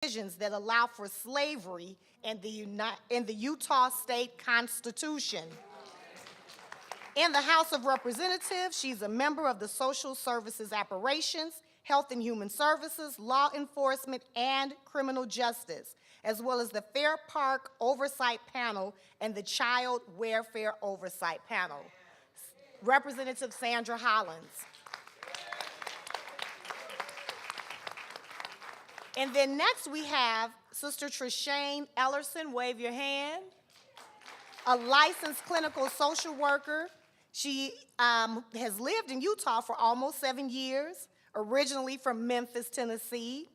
provisions that allow for slavery in the Utah State Constitution. In the House of Representatives, she's a member of the Social Services Operations, Health and Human Services, Law Enforcement, and Criminal Justice, as well as the Fair Park Oversight Panel and the Child Welfare Oversight Panel. Representative Sandra Hollins. And then next we have Sister Trishane Ellerson, wave your hand, a licensed clinical social worker. She has lived in Utah for almost 7 years, originally from Memphis, Tennessee.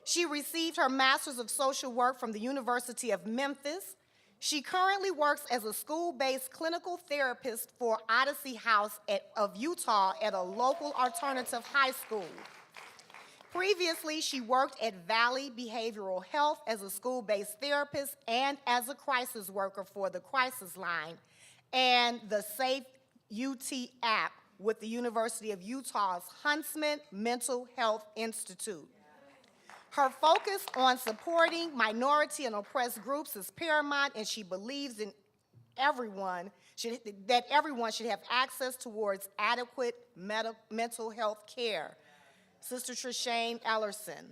She received her Master's of Social Work from the University of Memphis. She currently works as a school-based clinical therapist for Odyssey House of Utah at a local alternative high school. Previously, she worked at Valley Behavioral Health as a school-based therapist and as a crisis worker for the Crisis Line and the Safe UT app with the University of Utah's Huntsman Mental Health Institute. Her focus on supporting minority and oppressed groups is paramount, and she believes in that everyone should have access towards adequate mental health care. Sister Trishane Ellerson.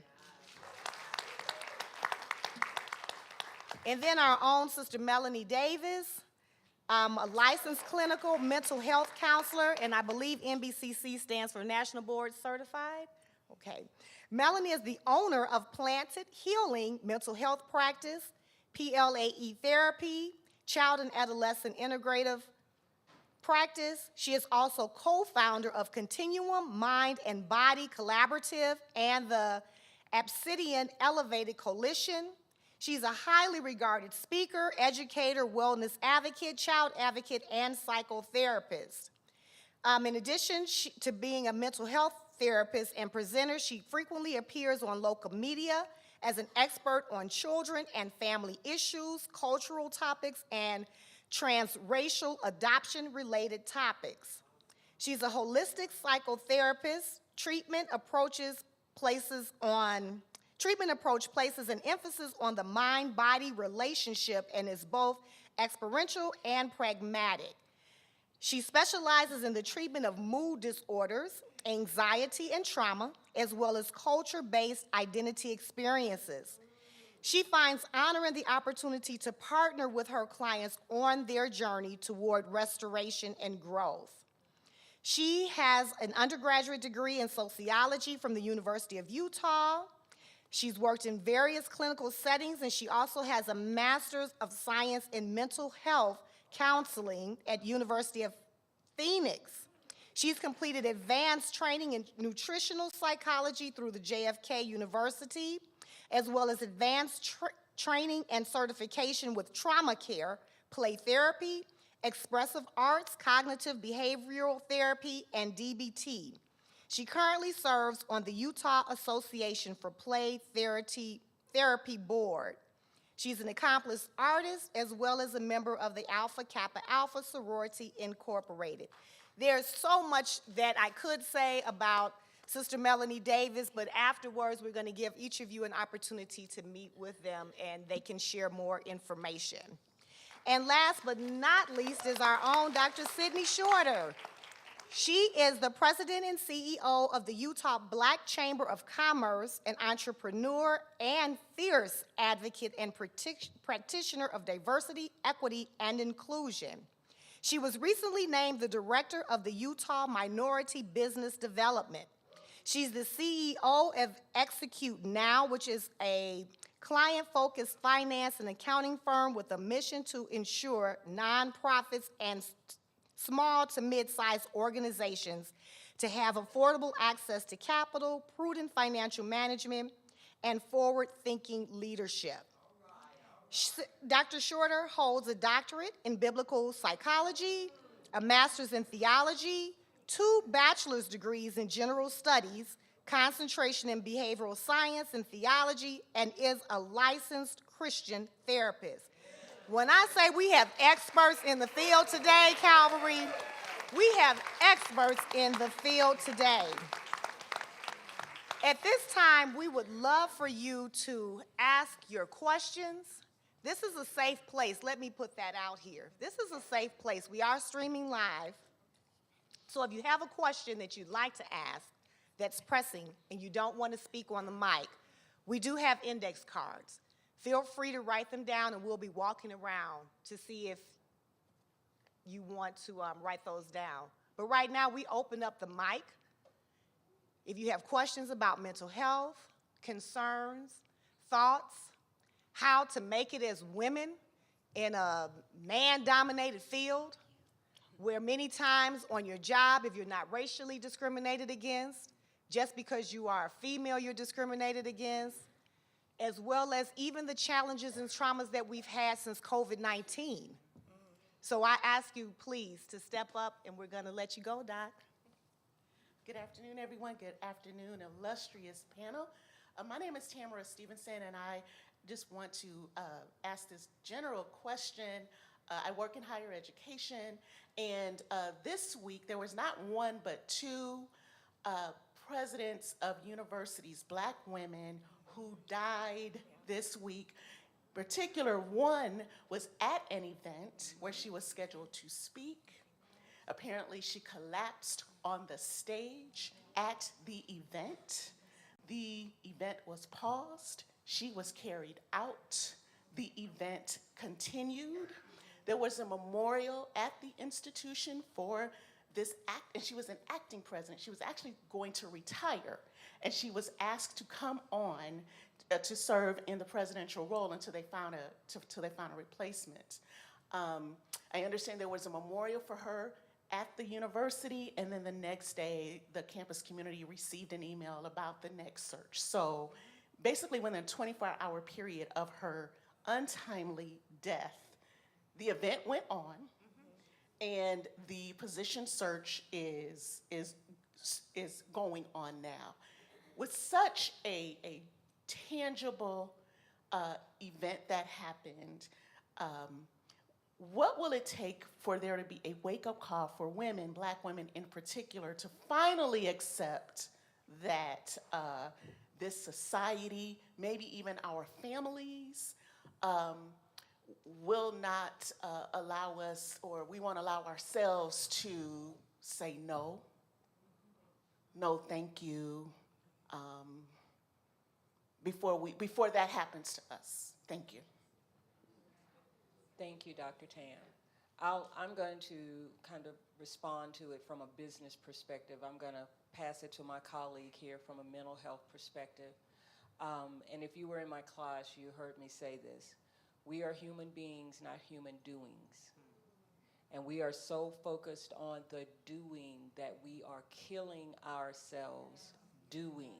And then our own Sister Melanie Davis, a licensed clinical mental health counselor, and I believe NBCC stands for National Board Certified. Okay. Melanie is the owner of Planted Healing Mental Health Practice, PLAE Therapy, Child and Adolescent Integrative Practice. She is also co-founder of Continuum Mind and Body Collaborative and the Obsidian Elevated Coalition. She's a highly regarded speaker, educator, wellness advocate, child advocate, and psychotherapist. In addition to being a mental health therapist and presenter, she frequently appears on local media as an expert on children and family issues, cultural topics, and transracial adoption-related topics. She's a holistic psychotherapist. Treatment approach places an emphasis on the mind-body relationship and is both experiential and pragmatic. She specializes in the treatment of mood disorders, anxiety and trauma, as well as culture-based identity experiences. She finds honor in the opportunity to partner with her clients on their journey toward restoration and growth. She has an undergraduate degree in sociology from the University of Utah. She's worked in various clinical settings, and she also has a Master's of Science in Mental Health Counseling at University of Phoenix. She's completed advanced training in nutritional psychology through the JFK University, as well as advanced training and certification with trauma care, play therapy, expressive arts, cognitive behavioral therapy, and DBT. She currently serves on the Utah Association for Play Therapy Board. She's an accomplished artist as well as a member of the Alpha Kappa Alpha Sorority Incorporated. There's so much that I could say about Sister Melanie Davis, but afterwards we're going to give each of you an opportunity to meet with them and they can share more information. And last but not least is our own Dr. Sydney Shorter. She is the president and CEO of the Utah Black Chamber of Commerce, an entrepreneur and fierce advocate and practitioner of diversity, equity, and inclusion. She was recently named the director of the Utah Minority Business Development. She's the CEO of Execute Now, which is a client-focused finance and accounting firm with a mission to ensure nonprofits and small to mid-sized organizations to have affordable access to capital, prudent financial management, and forward-thinking leadership. Dr. Shorter holds a doctorate in biblical psychology, a master's in theology, 2 bachelor's degrees in general studies, concentration in behavioral science and theology, and is a licensed Christian therapist. When I say we have experts in the field today, Calvary, we have experts in the field today. At this time, we would love for you to ask your questions. This is a safe place. Let me put that out here. This is a safe place. We are streaming live. So if you have a question that you'd like to ask that's pressing and you don't want to speak on the mic, we do have index cards. Feel free to write them down, and we'll be walking around to see if you want to write those down. But right now, we open up the mic. If you have questions about mental health, concerns, thoughts, how to make it as women in a man-dominated field, where many times on your job, if you're not racially discriminated against, just because you are a female, you're discriminated against, as well as even the challenges and traumas that we've had since COVID-19. So I ask you, please, to step up, and we're going to let you go, Doc. Good afternoon, everyone. Good afternoon, illustrious panel. My name is Tamara Stevenson, and I just want to ask this general question. I work in higher education, and this week there was not one but two presidents of universities, black women, who died this week. Particular one was at an event where she was scheduled to speak. Apparently, she collapsed on the stage at the event. The event was paused. She was carried out. The event continued. There was a memorial at the institution for this act, and she was an acting president. She was actually going to retire, and she was asked to come on to serve in the presidential role until they found a replacement. I understand there was a memorial for her at the university, and then the next day, the campus community received an email about the next search. So basically within a 24-hour period of her untimely death, the event went on, and the position search is going on now. With such a tangible event that happened, what will it take for there to be a wake-up call for women, black women in particular, to finally accept that this society, maybe even our families, will not allow us, or we won't allow ourselves to say no, thank you, before that happens to us? Thank you. Thank you, Dr. Tam. I'm going to kind of respond to it from a business perspective. I'm going to pass it to my colleague here from a mental health perspective. And if you were in my class, you heard me say this. We are human beings, not human doings. And we are so focused on the doing that we are killing ourselves doing.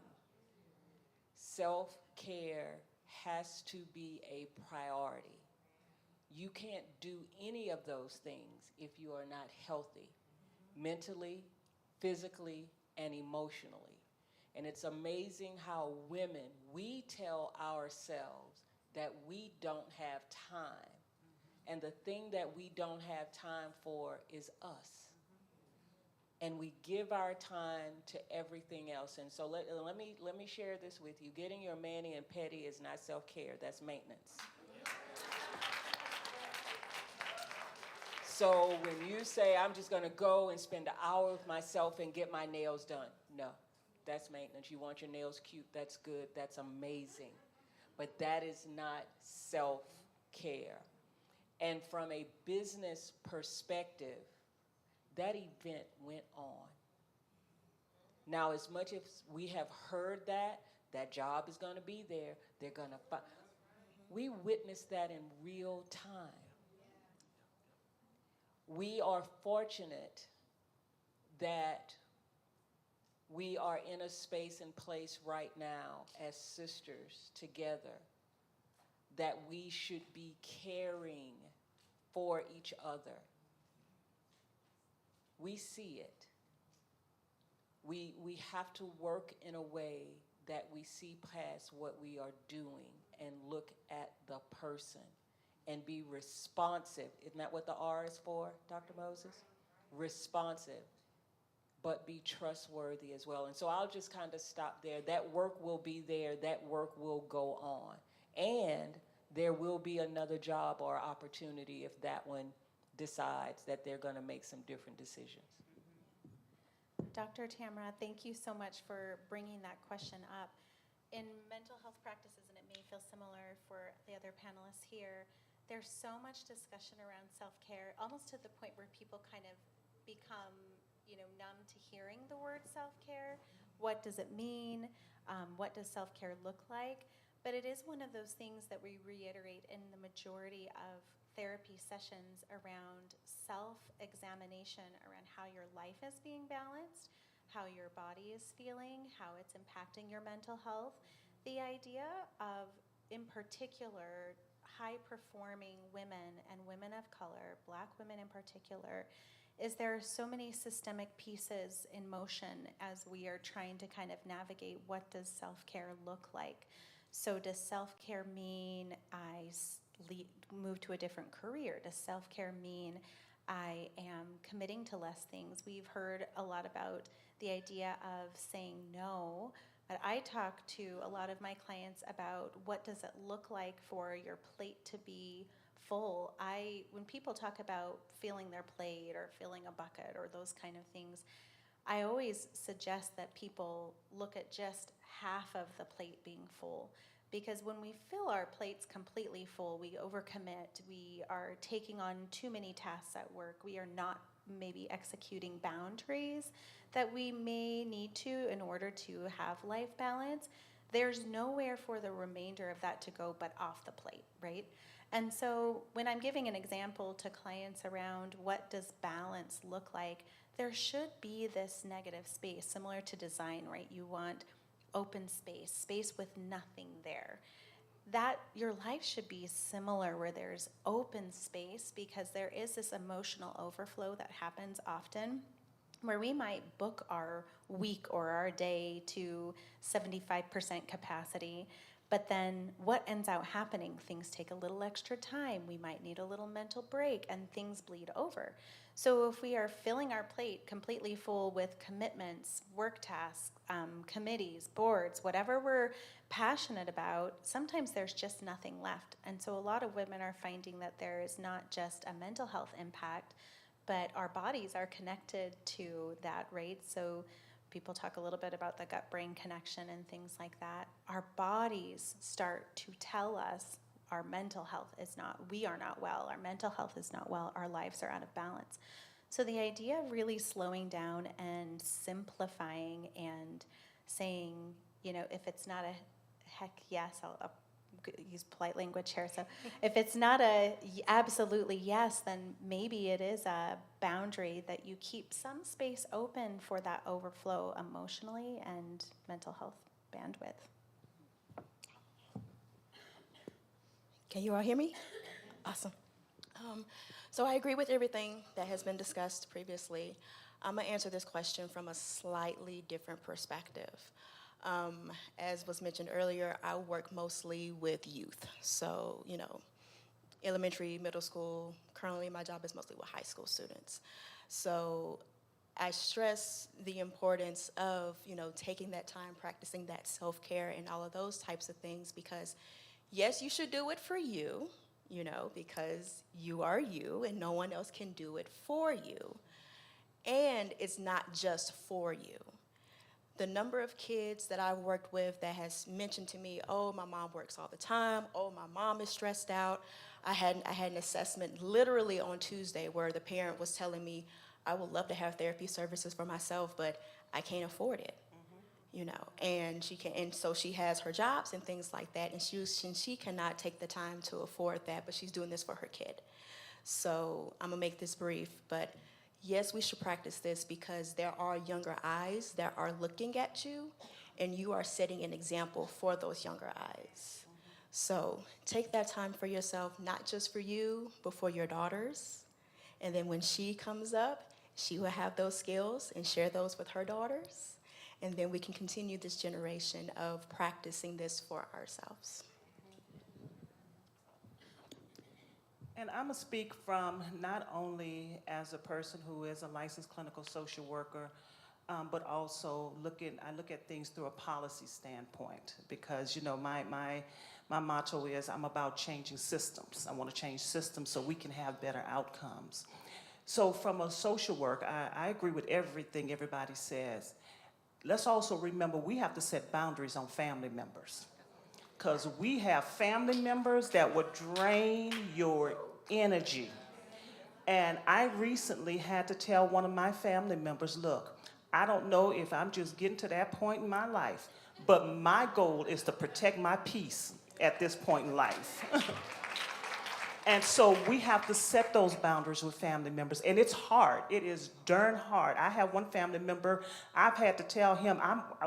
Self-care has to be a priority. You can't do any of those things if you are not healthy, mentally, physically, and emotionally. And it's amazing how women, we tell ourselves that we don't have time. And the thing that we don't have time for is us. And we give our time to everything else. And so let me share this with you. Getting your mani and pedi is not self-care, that's maintenance. So when you say, I'm just going to go and spend an hour with myself and get my nails done, no, that's maintenance. You want your nails cute, that's good, that's amazing. But that is not self-care. And from a business perspective, that event went on. Now, as much as we have heard that job is going to be there, they're going to find. We witnessed that in real time. We are fortunate that we are in a space and place right now as sisters together that we should be caring for each other. We see it. We have to work in a way that we see past what we are doing and look at the person and be responsive. Isn't that what the R is for, Dr. Moses? Responsive. but be trustworthy as well. And so I'll just kind of stop there. That work will be there, that work will go on. And there will be another job or opportunity if that one decides that they're going to make some different decisions. Dr. Tamara, thank you so much for bringing that question up. In mental health practices, and it may feel similar for the other panelists here, there's so much discussion around self-care, almost to the point where people kind of become, numb to hearing the word self-care. What does it mean? What does self-care look like? But it is one of those things that we reiterate in the majority of therapy sessions around self-examination, around how your life is being balanced, how your body is feeling, how it's impacting your mental health. The idea of, in particular, high-performing women and women of color, Black women in particular, is there are so many systemic pieces in motion as we are trying to kind of navigate what does self-care look like. So does self-care mean I move to a different career? Does self-care mean I am committing to less things? We've heard a lot about the idea of saying no, but I talk to a lot of my clients about what does it look like for your plate to be full. When people talk about filling their plate or filling a bucket or those kind of things, I always suggest that people look at just half of the plate being full. Because when we fill our plates completely full, we overcommit, we are taking on too many tasks at work, we are not maybe executing boundaries that we may need to in order to have life balance. There's nowhere for the remainder of that to go but off the plate, right? And so when I'm giving an example to clients around what does balance look like, there should be this negative space, similar to design, right? You want open space, space with nothing there. That your life should be similar, where there's open space, because there is this emotional overflow that happens often, where we might book our week or our day to 75% capacity, but then what ends out happening? Things take a little extra time. We might need a little mental break, and things bleed over. So if we are filling our plate completely full with commitments, work tasks, committees, boards, whatever we're passionate about, sometimes there's just nothing left. And so a lot of women are finding that there is not just a mental health impact, but our bodies are connected to that, right? So people talk a little bit about the gut-brain connection and things like that. Our bodies start to tell us our mental health is not, we are not well, our mental health is not well, our lives are out of balance. So the idea of really slowing down and simplifying and saying, if it's not a heck yes, I'll use polite language here. So if it's not a absolutely yes, then maybe it is a boundary that you keep some space open for that overflow emotionally and mental health bandwidth. Can you all hear me? Awesome. So I agree with everything that has been discussed previously. I'm going to answer this question from a slightly different perspective. As was mentioned earlier, I work mostly with youth. So, elementary, middle school. Currently, my job is mostly with high school students. So I stress the importance of, taking that time, practicing that self-care and all of those types of things, because yes, you should do it for you, because you are you and no one else can do it for you. And it's not just for you. The number of kids that I've worked with that has mentioned to me, oh, my mom works all the time, oh, my mom is stressed out. I had an assessment literally on Tuesday where the parent was telling me, I would love to have therapy services for myself, but I can't afford it. And so she has her jobs and things like that, and she cannot take the time to afford that, but she's doing this for her kid. So I'm gonna make this brief, but yes, we should practice this because there are younger eyes that are looking at you, and you are setting an example for those younger eyes. So take that time for yourself, not just for you, but for your daughters. And then when she comes up, she will have those skills and share those with her daughters. And then we can continue this generation of practicing this for ourselves. And I'm going to speak from not only as a person who is a licensed clinical social worker, but also I look at things through a policy standpoint because, you know, my motto is I'm about changing systems. I want to change systems so we can have better outcomes. So from a social work, I agree with everything everybody says. Let's also remember we have to set boundaries on family members because we have family members that would drain your energy. And I recently had to tell one of my family members, look, I don't know if I'm just getting to that point in my life, but my goal is to protect my peace at this point in life. And so we have to set those boundaries with family members. And it's hard. It is darn hard. I have one family member, I've had to tell him,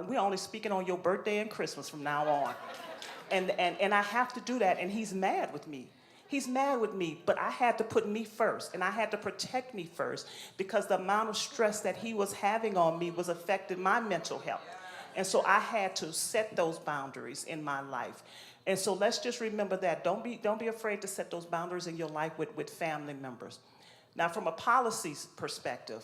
we're only speaking on your birthday and Christmas from now on. And I have to do that, and he's mad with me. He's mad with me, but I had to put me first, and I had to protect me first because the amount of stress that he was having on me was affecting my mental health. And so I had to set those boundaries in my life. And so let's just remember that. Don't be afraid to set those boundaries in your life with family members. Now, from a policy perspective,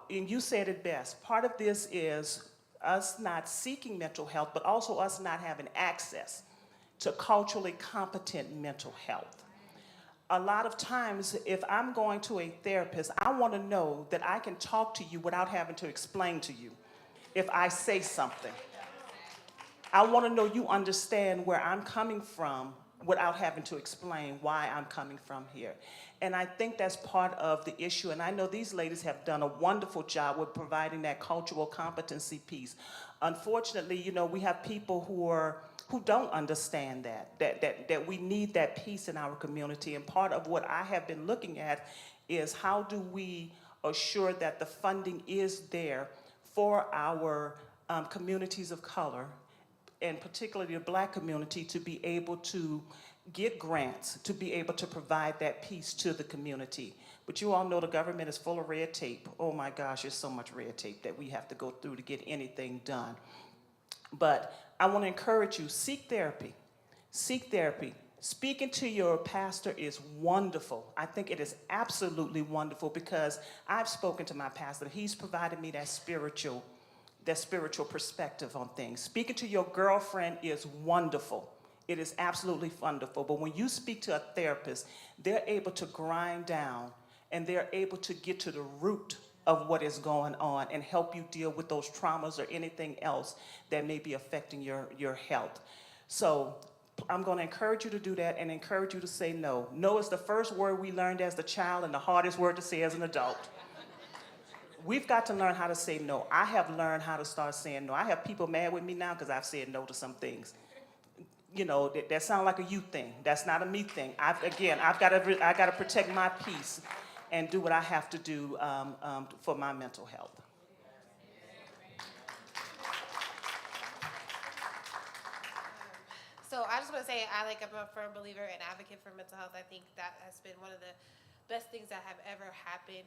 and you said it best, part of this is us not seeking mental health, but also us not having access to culturally competent mental health. A lot of times, if I'm going to a therapist, I want to know that I can talk to you without having to explain to you if I say something. I want to know you understand where I'm coming from without having to explain why I'm coming from here. And I think that's part of the issue. And I know these ladies have done a wonderful job with providing that cultural competency piece. Unfortunately, you know, we have people who don't understand that we need that piece in our community. And part of what I have been looking at is how do we assure that the funding is there for our communities of color, and particularly the Black community, to be able to get grants, to be able to provide that piece to the community. But you all know the government is full of red tape. Oh my gosh, there's so much red tape that we have to go through to get anything done. But I want to encourage you, seek therapy. Seek therapy. Speaking to your pastor is wonderful. I think it is absolutely wonderful because I've spoken to my pastor. He's provided me that spiritual perspective on things. Speaking to your girlfriend is wonderful. It is absolutely wonderful. But when you speak to a therapist, they're able to grind down and they're able to get to the root of what is going on and help you deal with those traumas or anything else that may be affecting your health. So I'm going to encourage you to do that and encourage you to say no. No is the first word we learned as a child and the hardest word to say as an adult. We've got to learn how to say no. I have learned how to start saying no. I have people mad with me now because I've said no to some things. You know, that sounds like a you thing. That's not a me thing. I got to protect my peace and do what I have to do for my mental health. So I just want to say I'm a firm believer and advocate for mental health. I think that has been one of the best things that have ever happened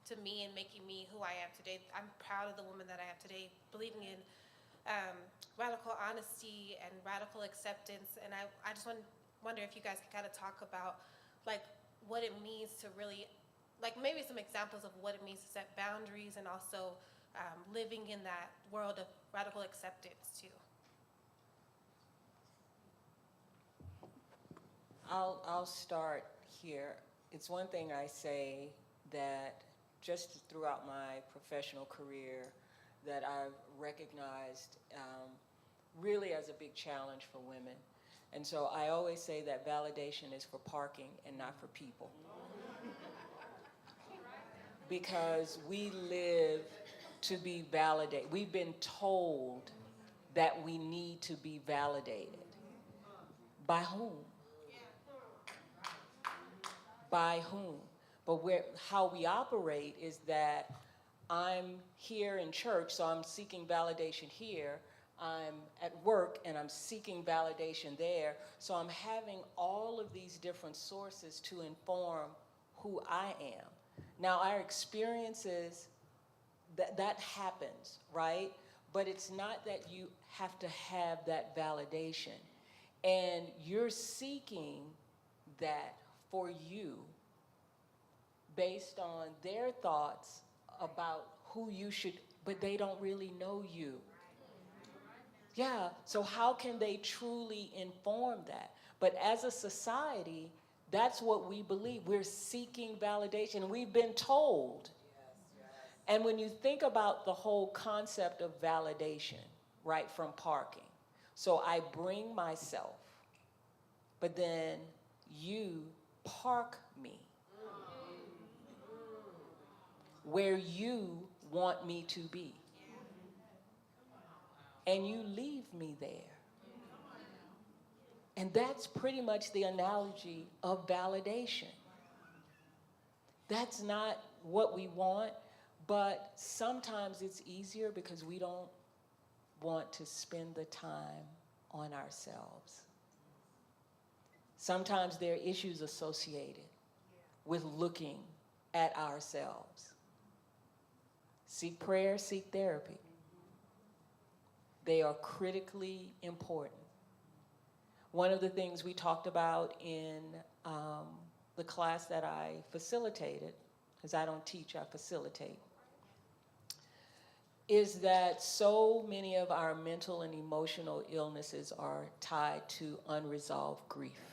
to me and making me who I am today. I'm proud of the woman that I am today, believing in radical honesty and radical acceptance. And I just wonder if you guys could kind of talk about like what it means to really, like maybe some examples of what it means to set boundaries and also living in that world of radical acceptance too. I'll start here. It's one thing I say that just throughout my professional career that I've recognized really as a big challenge for women. And so I always say that validation is for parking and not for people. Because we live to be validated. We've been told that we need to be validated. By whom? By whom? But how we operate is that I'm here in church, so I'm seeking validation here. I'm at work and I'm seeking validation there. So I'm having all of these different sources to inform who I am. Now, our experiences, that happens, right? But it's not that you have to have that validation. And you're seeking that for you based on their thoughts about who you should, but they don't really know you. Yeah, so how can they truly inform that? But as a society, that's what we believe. We're seeking validation. We've been told. And when you think about the whole concept of validation, right, from parking. So I bring myself, but then you park me where you want me to be. And you leave me there. And that's pretty much the analogy of validation. That's not what we want, but sometimes it's easier because we don't want to spend the time on ourselves. Sometimes there are issues associated with looking at ourselves. Seek prayer, seek therapy. They are critically important. One of the things we talked about in the class that I facilitated, because I don't teach, I facilitate, is that so many of our mental and emotional illnesses are tied to unresolved grief.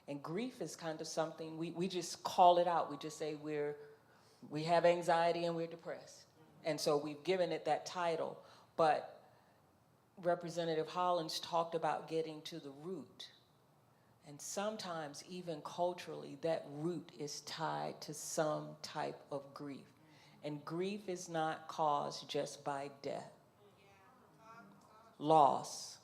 And grief is kind of something, we just call it out. We just say we have anxiety and we're depressed. And so we've given it that title. But Representative Hollins talked about getting to the root. And sometimes, even culturally, that root is tied to some type of grief. And grief is not caused just by death. Loss.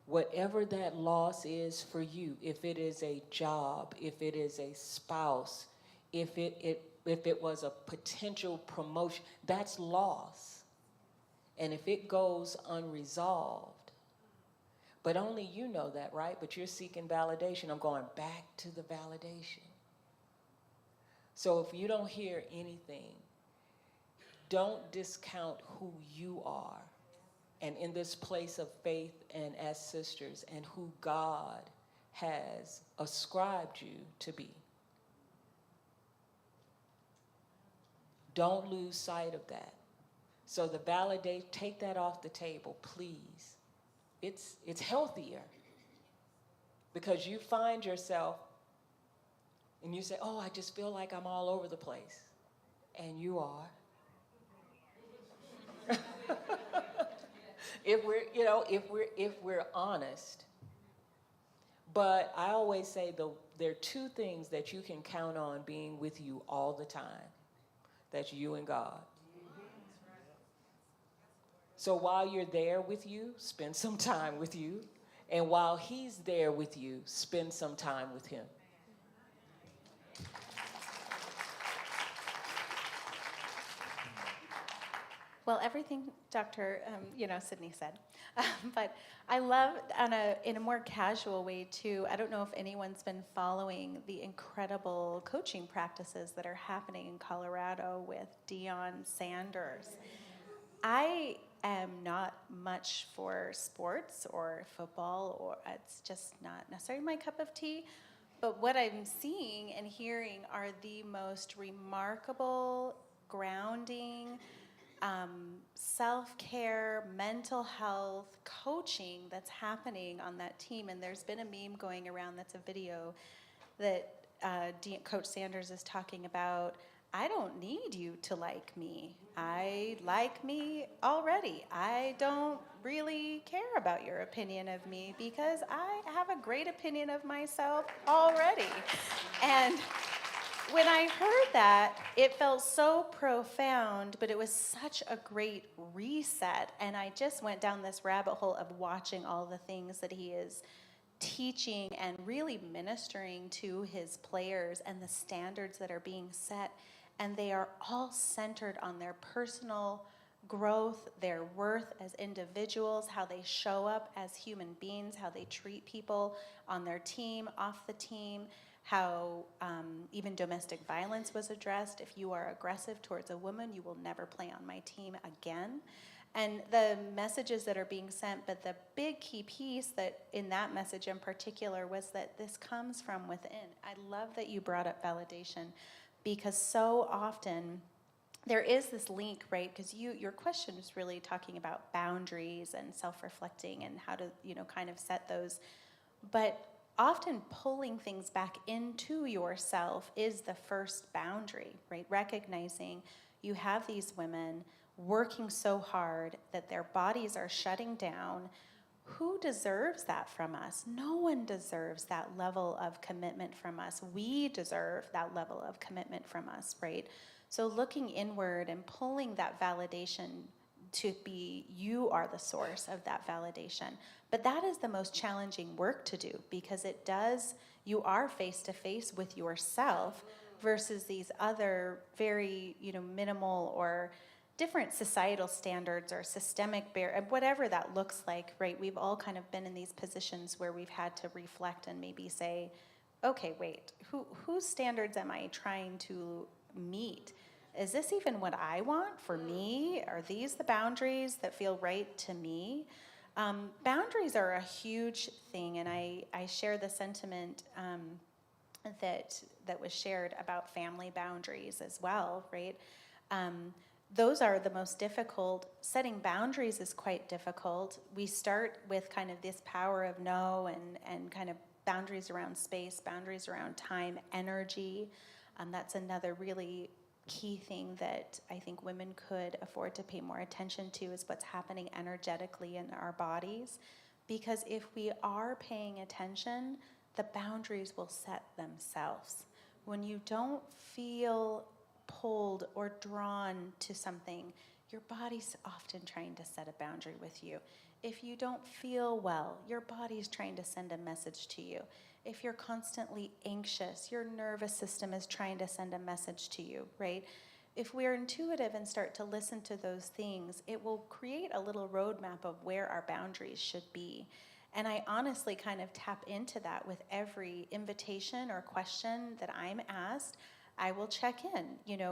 Whatever that loss is for you, if it is a job, if it is a spouse, if it was a potential promotion, that's loss. And if it goes unresolved, but only you know that, right? But you're seeking validation. I'm going back to the validation. So if you don't hear anything, don't discount who you are and in this place of faith and as sisters and who God has ascribed you to be. Don't lose sight of that. So the validate, take that off the table, please. It's healthier because you find yourself and you say, oh, I just feel like I'm all over the place. And you are. if we're honest. But I always say there are two things that you can count on being with you all the time. That's you and God. So while you're there with you, spend some time with you. And while he's there with you, spend some time with him. Well, everything Dr. Sydney said, but I love in a more casual way too. I don't know if anyone's been following the incredible coaching practices that are happening in Colorado with Deion Sanders. I am not much for sports or football, or it's just not necessarily my cup of tea. But what I'm seeing and hearing are the most remarkable, grounding, self-care, mental health, coaching that's happening on that team. And there's been a meme going around that's a video that Coach Sanders is talking about. I don't need you to like me. I like me already. I don't really care about your opinion of me because I have a great opinion of myself already. And when I heard that, it felt so profound, but it was such a great reset. And I just went down this rabbit hole of watching all the things that he is teaching and really ministering to his players and the standards that are being set. And they are all centered on their personal growth, their worth as individuals, how they show up as human beings, how they treat people on their team, off the team, how even domestic violence was addressed. If you are aggressive towards a woman, you will never play on my team again. And the messages that are being sent, but the big key piece that in that message in particular was that this comes from within. I love that you brought up validation, because so often there is this link, right? Because your question was really talking about boundaries and self-reflecting and how to, kind of set those. But often pulling things back into yourself is the first boundary, right? Recognizing you have these women working so hard that their bodies are shutting down. Who deserves that from us? No one deserves that level of commitment from us. We deserve that level of commitment from us, right? So looking inward and pulling that validation to be, you are the source of that validation. But that is the most challenging work to do, because you are face to face with yourself versus these other very, minimal or different societal standards or systemic whatever that looks like, right? We've all kind of been in these positions where we've had to reflect and maybe say, okay, wait, whose standards am I trying to meet? Is this even what I want for me? Are these the boundaries that feel right to me? Boundaries are a huge thing, and I share the sentiment that was shared about family boundaries as well, right? Those are the most difficult. Setting boundaries is quite difficult. We start with kind of this power of no and kind of boundaries around space, boundaries around time, energy. That's another really key thing that I think women could afford to pay more attention to, is what's happening energetically in our bodies. Because if we are paying attention, the boundaries will set themselves. When you don't feel pulled or drawn to something, your body's often trying to set a boundary with you. If you don't feel well, your body's trying to send a message to you. If you're constantly anxious, your nervous system is trying to send a message to you, right? If we're intuitive and start to listen to those things, it will create a little roadmap of where our boundaries should be. And I honestly kind of tap into that with every invitation or question that I'm asked. I will check in,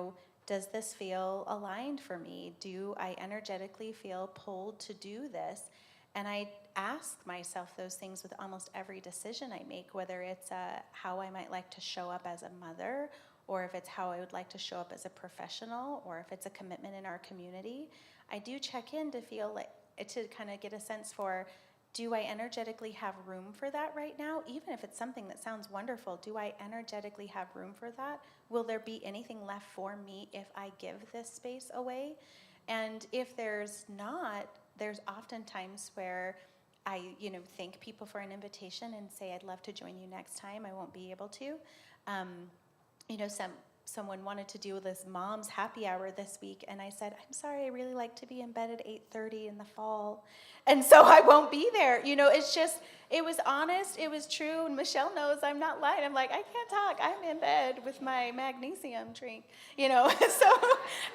does this feel aligned for me? Do I energetically feel pulled to do this? And I ask myself those things with almost every decision I make, whether it's how I might like to show up as a mother, or if it's how I would like to show up as a professional, or if it's a commitment in our community. I do check in to feel like, to kind of get a sense for, do I energetically have room for that right now? Even if it's something that sounds wonderful, do I energetically have room for that? Will there be anything left for me if I give this space away? And if there's not, there's often times where I, thank people for an invitation and say, I'd love to join you next time. I won't be able to. Someone wanted to do this mom's happy hour this week, and I said, I'm sorry, I really like to be in bed at 8:30 in the fall, and so I won't be there. It's just, it was honest, it was true, and Michelle knows I'm not lying. I'm like, I can't talk, I'm in bed with my magnesium drink, so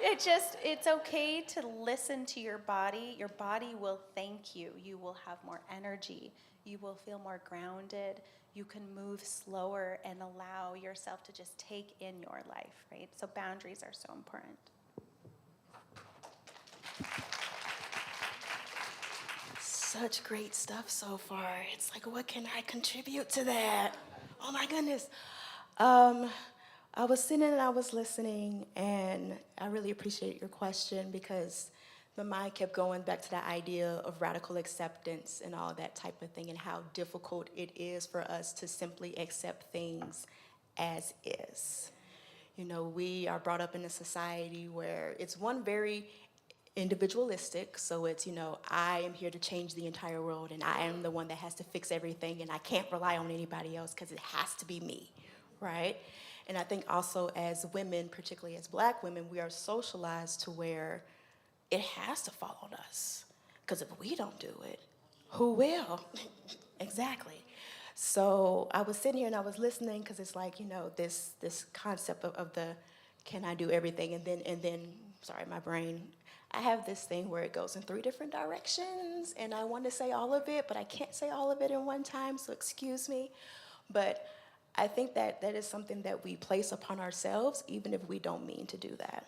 it's okay to listen to your body. Your body will thank you. You will have more energy. You will feel more grounded. You can move slower and allow yourself to just take in your life, right? So boundaries are so important. Such great stuff so far. It's like, what can I contribute to that? Oh my goodness. I was sitting and I was listening, and I really appreciate your question, because my mind kept going back to the idea of radical acceptance and all that type of thing, and how difficult it is for us to simply accept things as is. We are brought up in a society where it's one very individualistic, so it's, I am here to change the entire world, and I am the one that has to fix everything, and I can't rely on anybody else because it has to be me, right? And I think also as women, particularly as Black women, we are socialized to where it has to fall on us, because if we don't do it, who will? Exactly. So I was sitting here and I was listening, because it's like, this concept of the can I do everything, and then sorry, my brain, I have this thing where it goes in 3 different directions, and I want to say all of it, but I can't say all of it in one time, so excuse me. But I think that is something that we place upon ourselves, even if we don't mean to do that.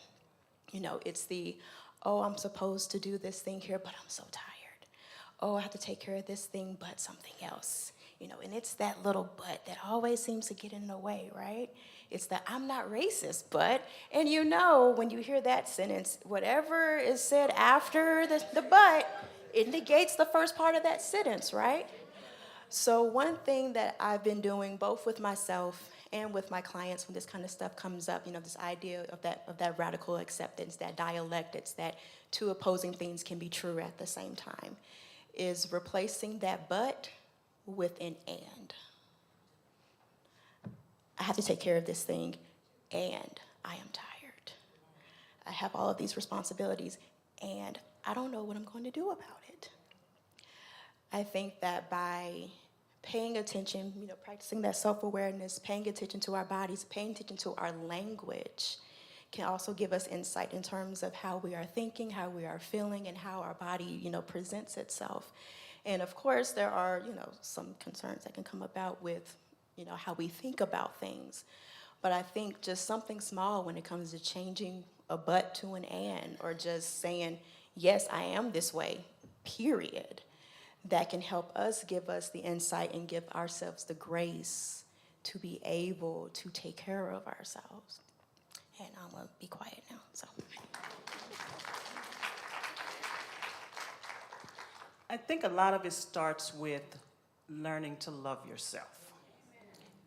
It's the, oh, I'm supposed to do this thing here, but I'm so tired. Oh, I have to take care of this thing, but something else. And it's that little but that always seems to get in the way, right? It's the I'm not racist, but, and when you hear that sentence, whatever is said after the but, it negates the first part of that sentence, right? So one thing that I've been doing both with myself and with my clients when this kind of stuff comes up, this idea of that radical acceptance, that dialectics, that two opposing things can be true at the same time, is replacing that but with an and. I have to take care of this thing, and I am tired. I have all of these responsibilities, and I don't know what I'm going to do about it. I think that by paying attention, practicing that self-awareness, paying attention to our bodies, paying attention to our language, can also give us insight in terms of how we are thinking, how we are feeling, and how our body, presents itself. And of course, there are, some concerns that can come about with, how we think about things. But I think just something small when it comes to changing a but to an and, or just saying, yes, I am this way, period, that can help us, give us the insight and give ourselves the grace to be able to take care of ourselves. And I'm gonna be quiet now, so. I think a lot of it starts with learning to love yourself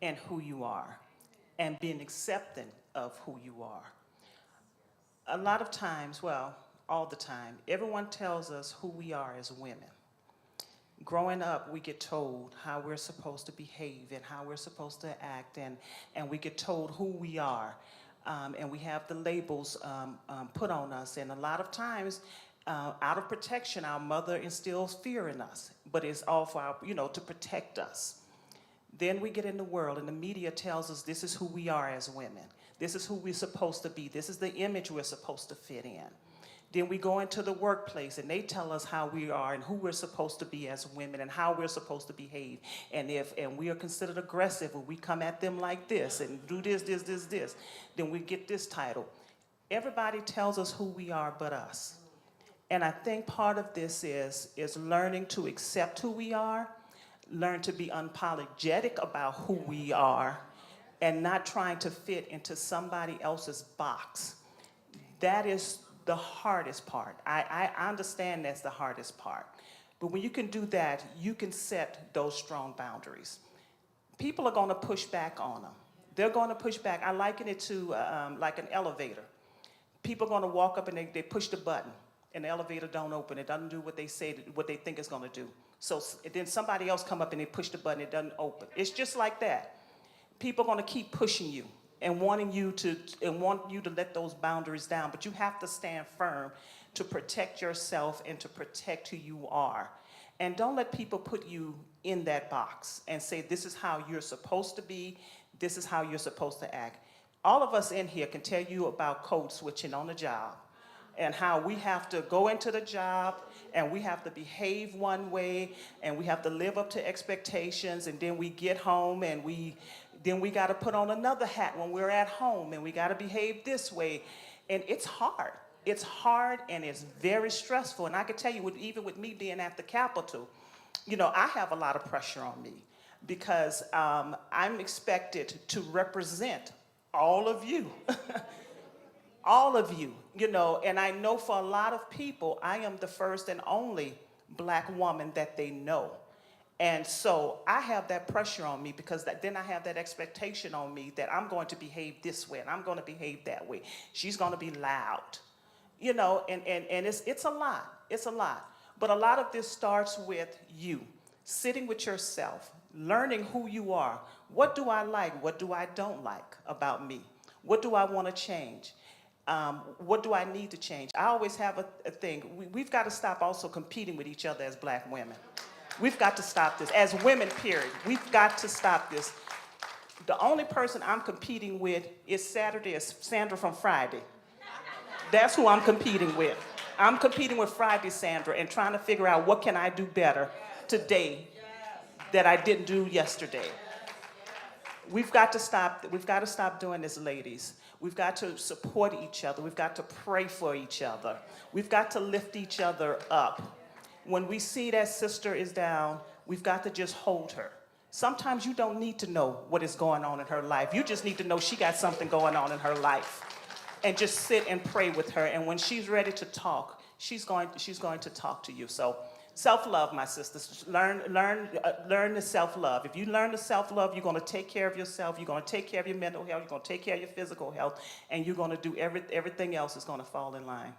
and who you are, and being accepting of who you are. A lot of times, well, all the time, everyone tells us who we are as women. Growing up, we get told how we're supposed to behave and how we're supposed to act, and we get told who we are. And we have the labels put on us. And a lot of times, out of protection, our mother instills fear in us, but it's all for our, to protect us. Then we get in the world, and the media tells us this is who we are as women. This is who we're supposed to be. This is the image we're supposed to fit in. Then we go into the workplace, and they tell us how we are and who we're supposed to be as women and how we're supposed to behave. And we are considered aggressive, or we come at them like this and do this, then we get this title. Everybody tells us who we are but us. And I think part of this is learning to accept who we are, learn to be unapologetic about who we are, and not trying to fit into somebody else's box. That is the hardest part. I understand that's the hardest part. But when you can do that, you can set those strong boundaries. People are going to push back on them. They're going to push back. I liken it to like an elevator. People are going to walk up and they push the button, and the elevator don't open. It doesn't do what they say, what they think it's going to do. So then somebody else come up and they push the button, it doesn't open. It's just like that. People are going to keep pushing you and want you to let those boundaries down, but you have to stand firm to protect yourself and to protect who you are. And don't let people put you in that box and say, this is how you're supposed to be, this is how you're supposed to act. All of us in here can tell you about code switching on the job, and how we have to go into the job and we have to behave one way and we have to live up to expectations, and then we get home and then we got to put on another hat when we're at home, and we got to behave this way. And it's hard. It's hard, and it's very stressful. And I can tell you, even with me being at the Capitol, I have a lot of pressure on me because I'm expected to represent all of you. All of you, and I know for a lot of people, I am the first and only Black woman that they know. And so I have that pressure on me because then I have that expectation on me that I'm going to behave this way and I'm going to behave that way. She's going to be loud, and it's a lot. It's a lot. But a lot of this starts with you, sitting with yourself, learning who you are. What do I like? What do I don't like about me? What do I want to change? What do I need to change? I always have a thing. We've got to stop also competing with each other as Black women. We've got to stop this. As women, period. We've got to stop this. The only person I'm competing with is Sandra from Friday. That's who I'm competing with. I'm competing with Friday Sandra and trying to figure out what can I do better today that I didn't do yesterday. We've got to stop doing this, ladies. We've got to support each other. We've got to pray for each other. We've got to lift each other up. When we see that sister is down, we've got to just hold her Sometimes you don't need to know what is going on in her life. You just need to know she got something going on in her life. And just sit and pray with her. And when she's ready to talk, she's going to talk to you. So self-love, my sisters. Learn the self-love. If you learn the self-love, you're going to take care of yourself. You're going to take care of your mental health. You're going to take care of your physical health. And you're going to do everything else is going to fall in line.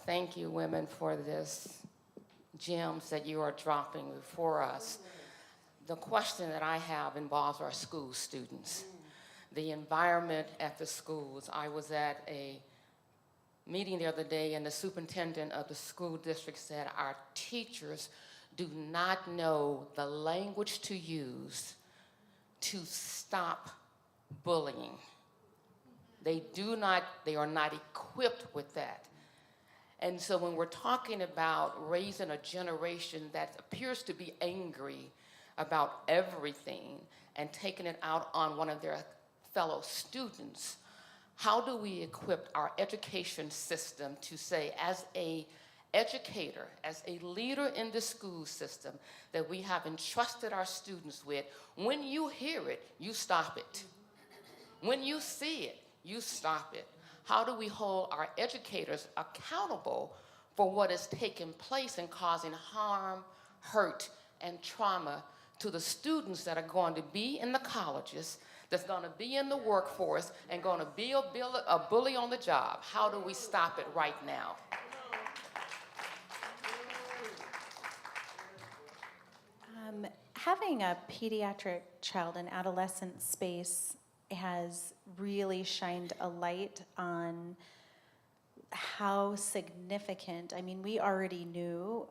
Thank you, women, for this gems that you are dropping before us. The question that I have involves our school students, the environment at the schools. I was at a meeting the other day, and the superintendent of the school district said our teachers do not know the language to use to stop bullying. They are not equipped with that. And so when we're talking about raising a generation that appears to be angry about everything and taking it out on one of their fellow students, how do we equip our education system to say, as a educator, as a leader in the school system that we have entrusted our students with, when you hear it, you stop it. When you see it, you stop it. How do we hold our educators accountable for what is taking place and causing harm, hurt, and trauma to the students that are going to be in the colleges, that's going to be in the workforce, and going to be a bully on the job? How do we stop it right now? Having a pediatric child and adolescent space has really shined a light on how significant, I mean, we already knew,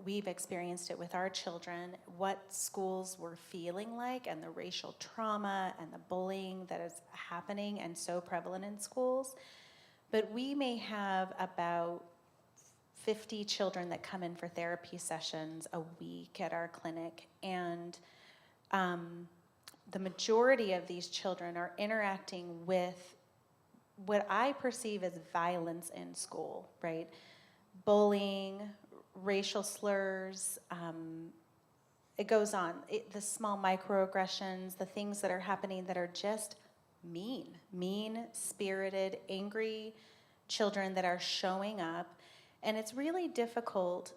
we've experienced it with our children, what schools were feeling like and the racial trauma and the bullying that is happening and so prevalent in schools. But we may have about 50 children that come in for therapy sessions a week at our clinic, and the majority of these children are interacting with what I perceive as violence in school, right? Bullying, racial slurs, it goes on. The small microaggressions, the things that are happening that are just mean-spirited, angry children that are showing up. And it's really difficult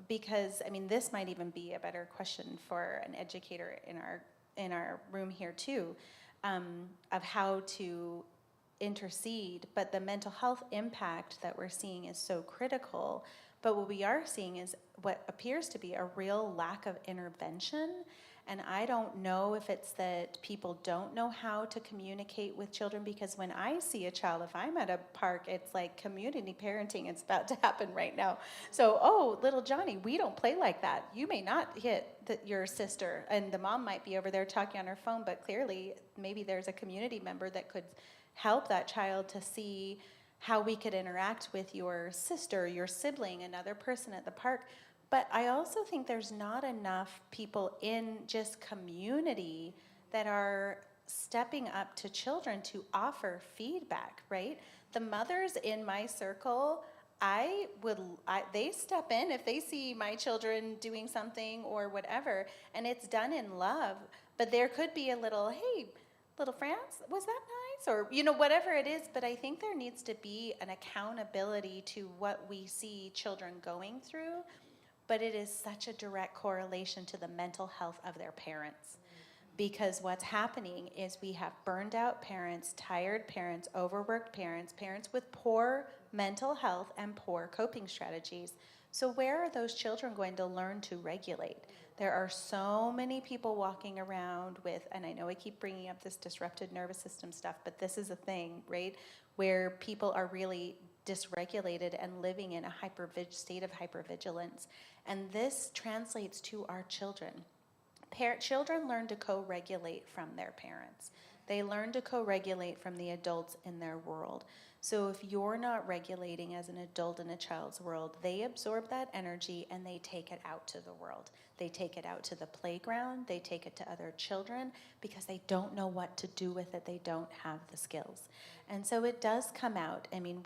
because, I mean, this might even be a better question for an educator in our room here too, of how to intercede, but the mental health impact that we're seeing is so critical. But what we are seeing is what appears to be a real lack of intervention. And I don't know if it's that people don't know how to communicate with children, because when I see a child, if I'm at a park, it's like community parenting. It's about to happen right now. So, oh, little Johnny, we don't play like that. You may not hit your sister, and the mom might be over there talking on her phone, but clearly maybe there's a community member that could help that child to see how we could interact with your sister, your sibling, another person at the park. But I also think there's not enough people in just community that are stepping up to children to offer feedback, right? The mothers in my circle, they step in if they see my children doing something or whatever, and it's done in love. But there could be a little, hey, little France, was that nice? Or, whatever it is. But I think there needs to be an accountability to what we see children going through. But it is such a direct correlation to the mental health of their parents. Because what's happening is we have burned out parents, tired parents, overworked parents, parents with poor mental health and poor coping strategies. So where are those children going to learn to regulate? There are so many people walking around with, and I know I keep bringing up this disrupted nervous system stuff, but this is a thing, right? Where people are really dysregulated and living in a state of hypervigilance. And this translates to our children. Children learn to co-regulate from their parents. They learn to co-regulate from the adults in their world. So if you're not regulating as an adult in a child's world, they absorb that energy and they take it out to the world. They take it out to the playground, they take it to other children, because they don't know what to do with it. They don't have the skills. And so it does come out. I mean,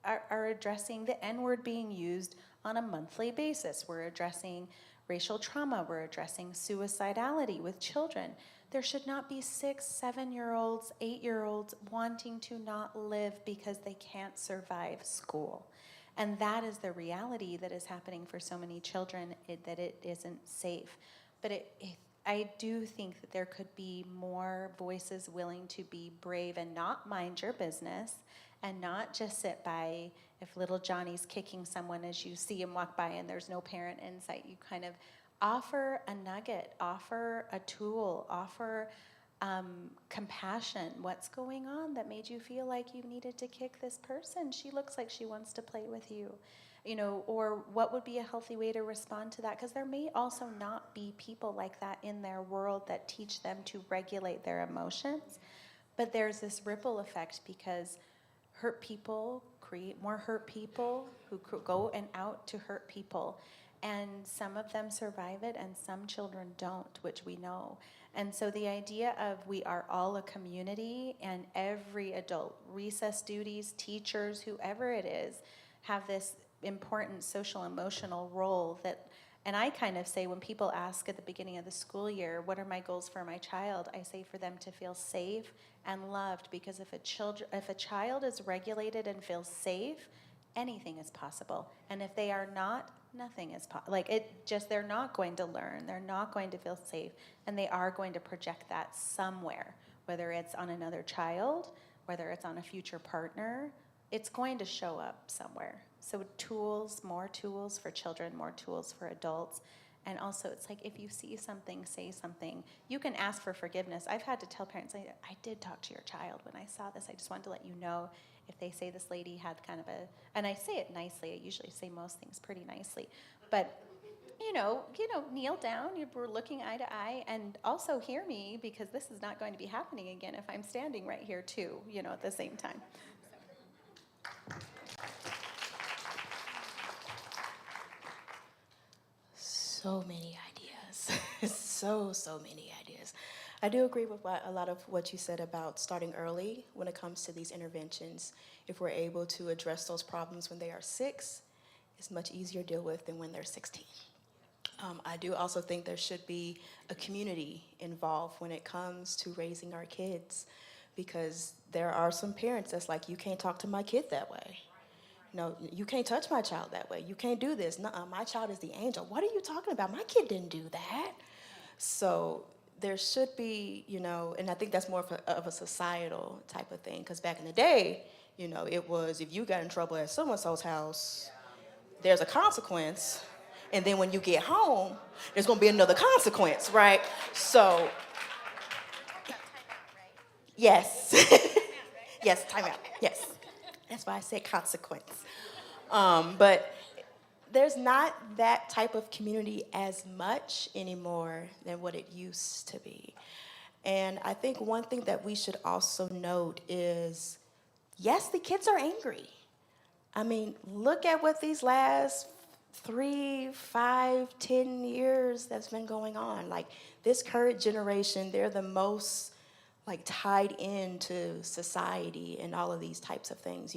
are addressing the N-word being used on a monthly basis. We're addressing racial trauma. We're addressing suicidality with children. There should not be 6, 7-year-olds, 8-year-olds wanting to not live because they can't survive school. And that is the reality that is happening for so many children, that it isn't safe. But I do think that there could be more voices willing to be brave and not mind your business and not just sit by if little Johnny's kicking someone as you see him walk by and there's no parent in sight. You kind of offer a nugget, offer a tool, offer compassion. What's going on that made you feel like you needed to kick this person? She looks like she wants to play with you. You know, or what would be a healthy way to respond to that? Because there may also not be people like that in their world that teach them to regulate their emotions. But there's this ripple effect because hurt people create more hurt people who go and out to hurt people. And some of them survive it and some children don't, which we know. And so the idea of we are all a community and every adult, recess duties, teachers, whoever it is, have this important social emotional role that, and I kind of say when people ask at the beginning of the school year, what are my goals for my child? I say for them to feel safe and loved, because if a child is regulated and feels safe, anything is possible. And if they are not, nothing is possible. They're not going to learn, they're not going to feel safe, and they are going to project that somewhere, whether it's on another child, whether it's on a future partner, it's going to show up somewhere. So tools, more tools for children, more tools for adults. And also it's like if you see something, say something. You can ask for forgiveness. I've had to tell parents, I did talk to your child when I saw this. I just wanted to let you know if they say this lady had kind of and I say it nicely. I usually say most things pretty nicely. But you know, kneel down, we're looking eye to eye, and also hear me, because this is not going to be happening again if I'm standing right here too, at the same time. So many ideas. so many ideas. I do agree with a lot of what you said about starting early when it comes to these interventions. If we're able to address those problems when they are 6, it's much easier to deal with than when they're 16. I do also think there should be a community involved when it comes to raising our kids, because there are some parents that's like, you can't talk to my kid that way. No, you can't touch my child that way. You can't do this. Nuh-uh, my child is the angel. What are you talking about? My kid didn't do that. So there should be, and I think that's more of a societal type of thing, because back in the day, it was if you got in trouble at so-and-so's house, there's a consequence, and then when you get home, there's going to be another consequence, right? So, yes. Yes, time out, yes. That's why I said consequence. But there's not that type of community as much anymore than what it used to be. And I think one thing that we should also note is, yes, the kids are angry. I mean, look at what these last 3, 5, 10 years that's been going on. Like, this current generation, they're the most tied into society and all of these types of things,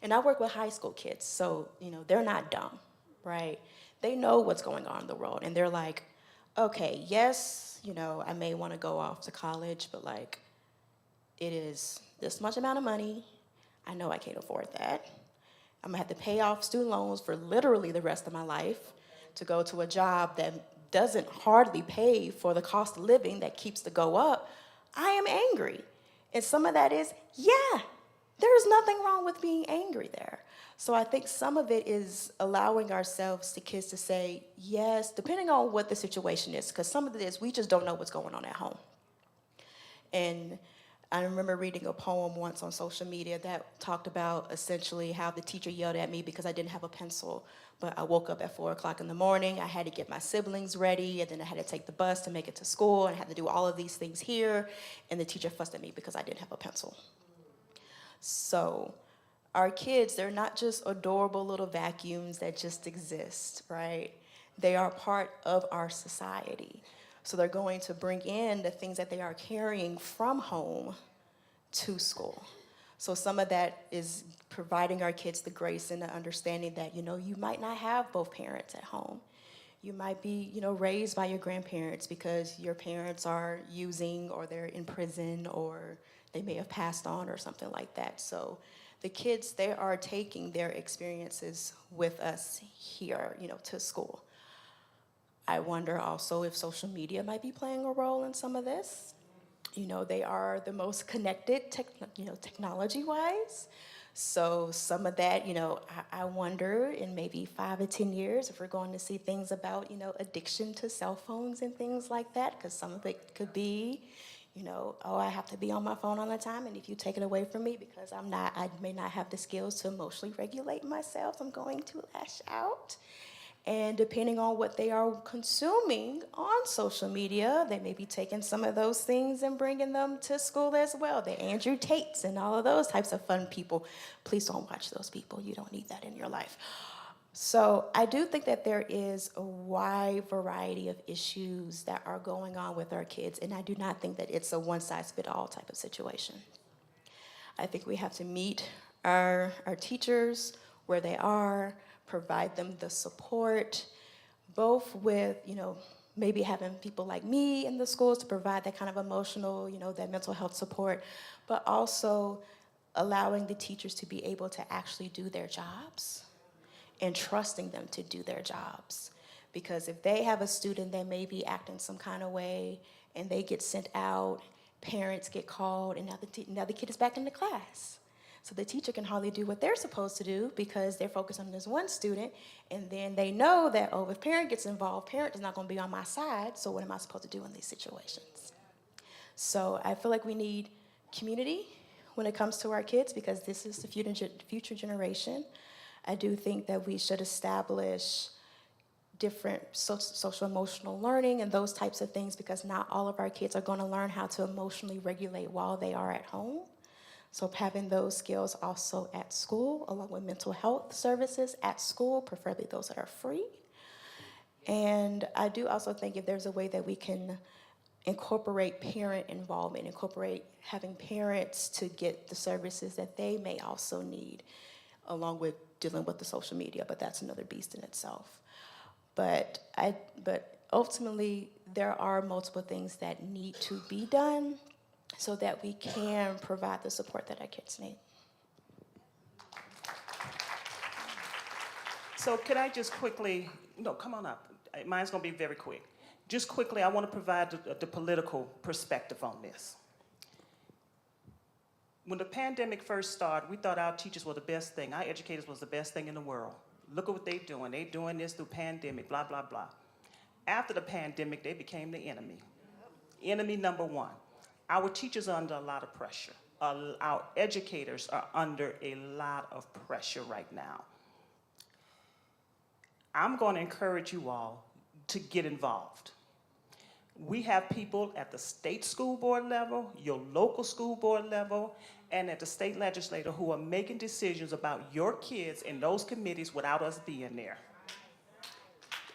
And I work with high school kids, so, they're not dumb, right? They know what's going on in the world, and they're like, okay, yes, I may want to go off to college, but it is this much amount of money. I know I can't afford that. I'm gonna have to pay off student loans for literally the rest of my life to go to a job that doesn't hardly pay for the cost of living that keeps the go up. I am angry. And some of that is, yeah, there's nothing wrong with being angry there. So I think some of it is allowing ourselves, the kids, to say yes, depending on what the situation is, because some of it is we just don't know what's going on at home. And I remember reading a poem once on social media that talked about essentially how the teacher yelled at me because I didn't have a pencil. But I woke up at 4 o'clock in the morning, I had to get my siblings ready, and then I had to take the bus to make it to school, and I had to do all of these things here, and the teacher fussed at me because I didn't have a pencil. So our kids, they're not just adorable little vacuums that just exist, right? They are part of our society. So they're going to bring in the things that they are carrying from home to school. So some of that is providing our kids the grace and the understanding that, you might not have both parents at home. You might be, raised by your grandparents because your parents are using or they're in prison or they may have passed on or something like that. So the kids, they are taking their experiences with us here, to school. I wonder also if social media might be playing a role in some of this. They are the most connected, technology-wise. So some of that, I wonder in maybe 5 to 10 years if we're going to see things about, addiction to cell phones and things like that, because some of it could be, I have to be on my phone all the time, and if you take it away from me because I may not have the skills to emotionally regulate myself, I'm going to lash out. And depending on what they are consuming on social media, they may be taking some of those things and bringing them to school as well. The Andrew Tates and all of those types of fun people. Please don't watch those people. You don't need that in your life. So I do think that there is a wide variety of issues that are going on with our kids, and I do not think that it's a one-size-fits-all type of situation. I think we have to meet our teachers where they are, provide them the support, both with, maybe having people like me in the schools to provide that kind of emotional, that mental health support, but also allowing the teachers to be able to actually do their jobs and trusting them to do their jobs. Because if they have a student that may be acting some kind of way and they get sent out, parents get called, and now the kid is back in the class. So the teacher can hardly do what they're supposed to do because they're focused on this one student, and then they know that, if parent gets involved, parent is not going to be on my side, so what am I supposed to do in these situations? So I feel like we need community when it comes to our kids because this is the future generation. I do think that we should establish different social emotional learning and those types of things because not all of our kids are going to learn how to emotionally regulate while they are at home. So having those skills also at school, along with mental health services at school, preferably those that are free. And I do also think if there's a way that we can incorporate parent involvement, incorporate having parents to get the services that they may also need, along with dealing with the social media, but that's another beast in itself. But ultimately, there are multiple things that need to be done so that we can provide the support that our kids need. So can I just quickly, no, come on up. Mine's going to be very quick. Just quickly, I want to provide the political perspective on this. When the pandemic first started, we thought our teachers were the best thing. Our educators was the best thing in the world. Look at what they're doing. They're doing this through pandemic, blah, blah, blah. After the pandemic, they became the enemy. Enemy number one. Our teachers are under a lot of pressure. Our educators are under a lot of pressure right now. I'm going to encourage you all to get involved. We have people at the state school board level, your local school board level, and at the state legislature who are making decisions about your kids in those committees without us being there.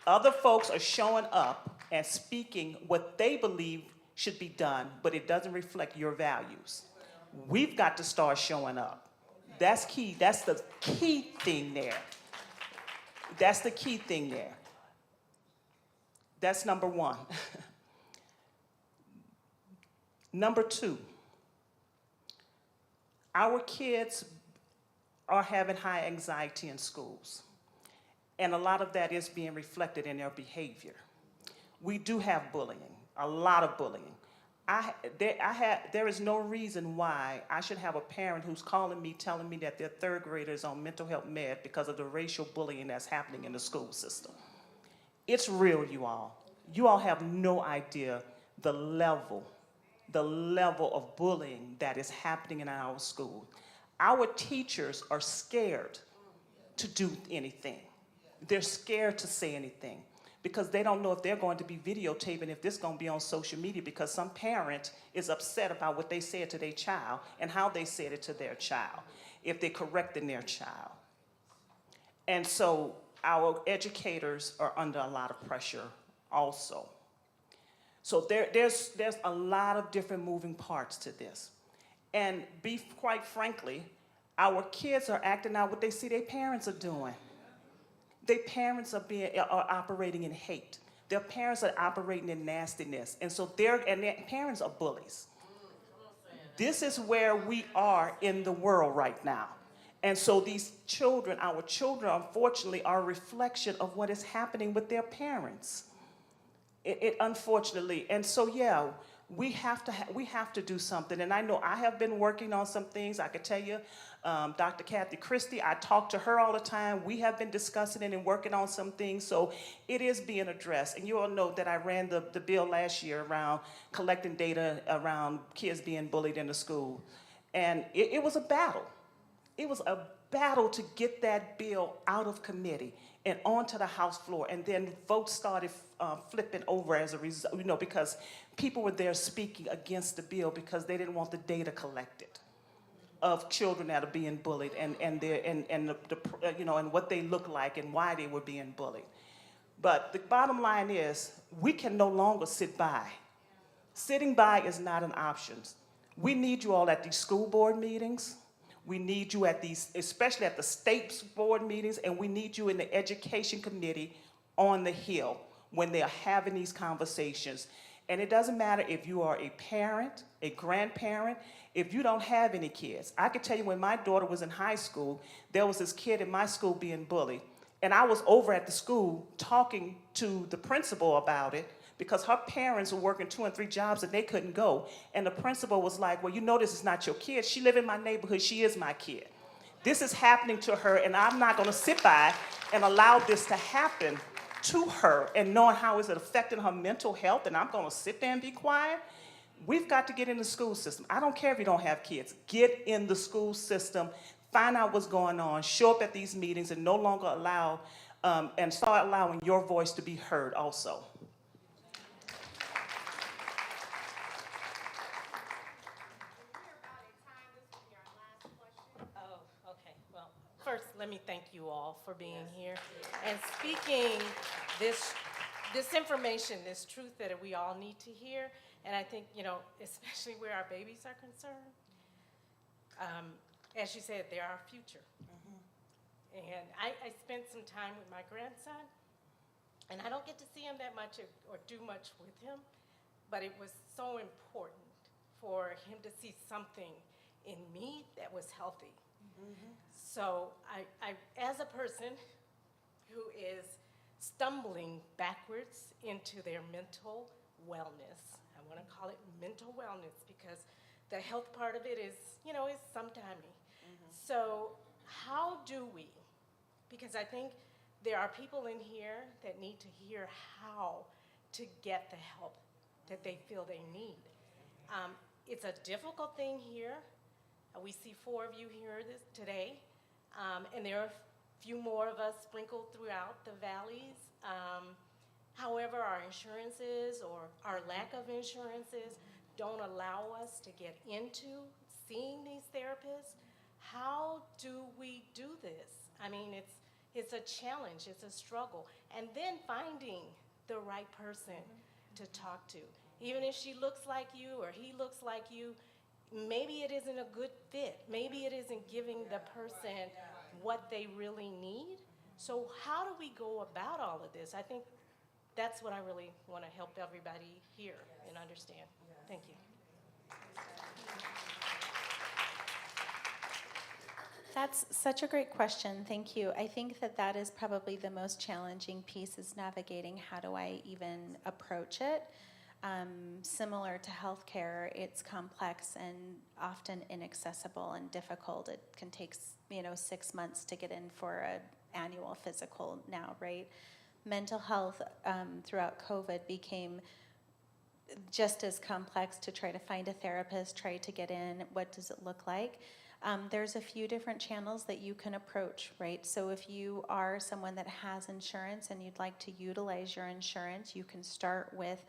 Other folks are showing up and speaking what they believe should be done, but it doesn't reflect your values. We've got to start showing up. That's key. That's the key thing there. That's the key thing there. That's number one. Number two, our kids are having high anxiety in schools, and a lot of that is being reflected in their behavior. We do have bullying, a lot of bullying. There is no reason why I should have a parent who's calling me telling me that their third grader is on mental health med because of the racial bullying that's happening in the school system. It's real, you all. You all have no idea the level of bullying that is happening in our school. Our teachers are scared to do anything. They're scared to say anything because they don't know if they're going to be videotaping, if this is going to be on social media, because some parent is upset about what they said to their child and how they said it to their child, if they're correcting their child. And so our educators are under a lot of pressure also. So there's a lot of different moving parts to this. And quite frankly, Our kids are acting out what they see their parents are doing. Their parents are operating in hate. Their parents are operating in nastiness. And so their parents are bullies. This is where we are in the world right now. And so these children, our children, unfortunately, are a reflection of what is happening with their parents. It unfortunately, and so yeah, we have to do something. And I know I have been working on some things. I could tell you, Dr. Kathy Christie, I talk to her all the time. We have been discussing it and working on some things. So it is being addressed. And you all know that I ran the bill last year around collecting data around kids being bullied in the school, and it was a battle. It was a battle to get that bill out of committee and onto the House floor, and then votes started flipping over as a result, because people were there speaking against the bill because they didn't want the data collected of children that are being bullied and what they look like and why they were being bullied. But the bottom line is, we can no longer sit by. Sitting by is not an option. We need you all at these school board meetings. We need you at these, especially at the state board meetings, and we need you in the education committee on the Hill when they're having these conversations. And it doesn't matter if you are a parent, a grandparent, if you don't have any kids. I can tell you, when my daughter was in high school, there was this kid in my school being bullied. And I was over at the school talking to the principal about it, because her parents were working 2 and 3 jobs and they couldn't go. And the principal was like, well, this is not your kid. She lives in my neighborhood. She is my kid. This is happening to her, and I'm not going to sit by and allow this to happen to her, and knowing how is it affecting her mental health, and I'm going to sit there and be quiet. We've got to get in the school system. I don't care if you don't have kids. Get in the school system, find out what's going on, show up at these meetings, and no longer allow, and start allowing your voice to be heard also. First, let me thank you all for being here and speaking this information, this truth that we all need to hear. And I think, especially where our babies are concerned, as you said, they're our future. And I spent some time with my grandson, and I don't get to see him that much or do much with him, but it was so important for him to see something in me that was healthy. So I, as a person who is stumbling backwards into their mental wellness, I want to call it mental wellness, because the health part of it is, is sometimey. So how do we, because I think there are people in here that need to hear how to get the help that they feel they need. It's a difficult thing here. We see 4 of you here today, and there are a few more of us sprinkled throughout the valleys. However, our insurances or our lack of insurances don't allow us to get into seeing these therapists. How do we do this? I mean, it's a challenge, it's a struggle. And then finding the right person to talk to. Even if she looks like you or he looks like you, maybe it isn't a good fit. Maybe it isn't giving the person what they really need. So how do we go about all of this? I think that's what I really want to help everybody hear and understand. Thank you. That's such a great question. Thank you. I think that is probably the most challenging piece, is navigating how do I even approach it. Similar to healthcare, it's complex and often inaccessible and difficult. It can take 6 months to get in for an annual physical now, right? Mental health throughout COVID became just as complex to try to find a therapist, try to get in. What does it look like? There's a few different channels that you can approach, right? So if you are someone that has insurance and you'd like to utilize your insurance, you can start with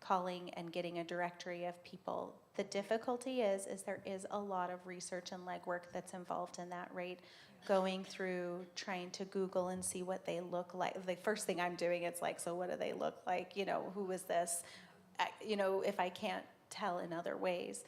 calling and getting a directory of people. The difficulty is there is a lot of research and legwork that's involved in that, right? Going through, trying to Google and see what they look like. The first thing I'm doing, it's like, so what do they look like? Who is this? If I can't tell in other ways.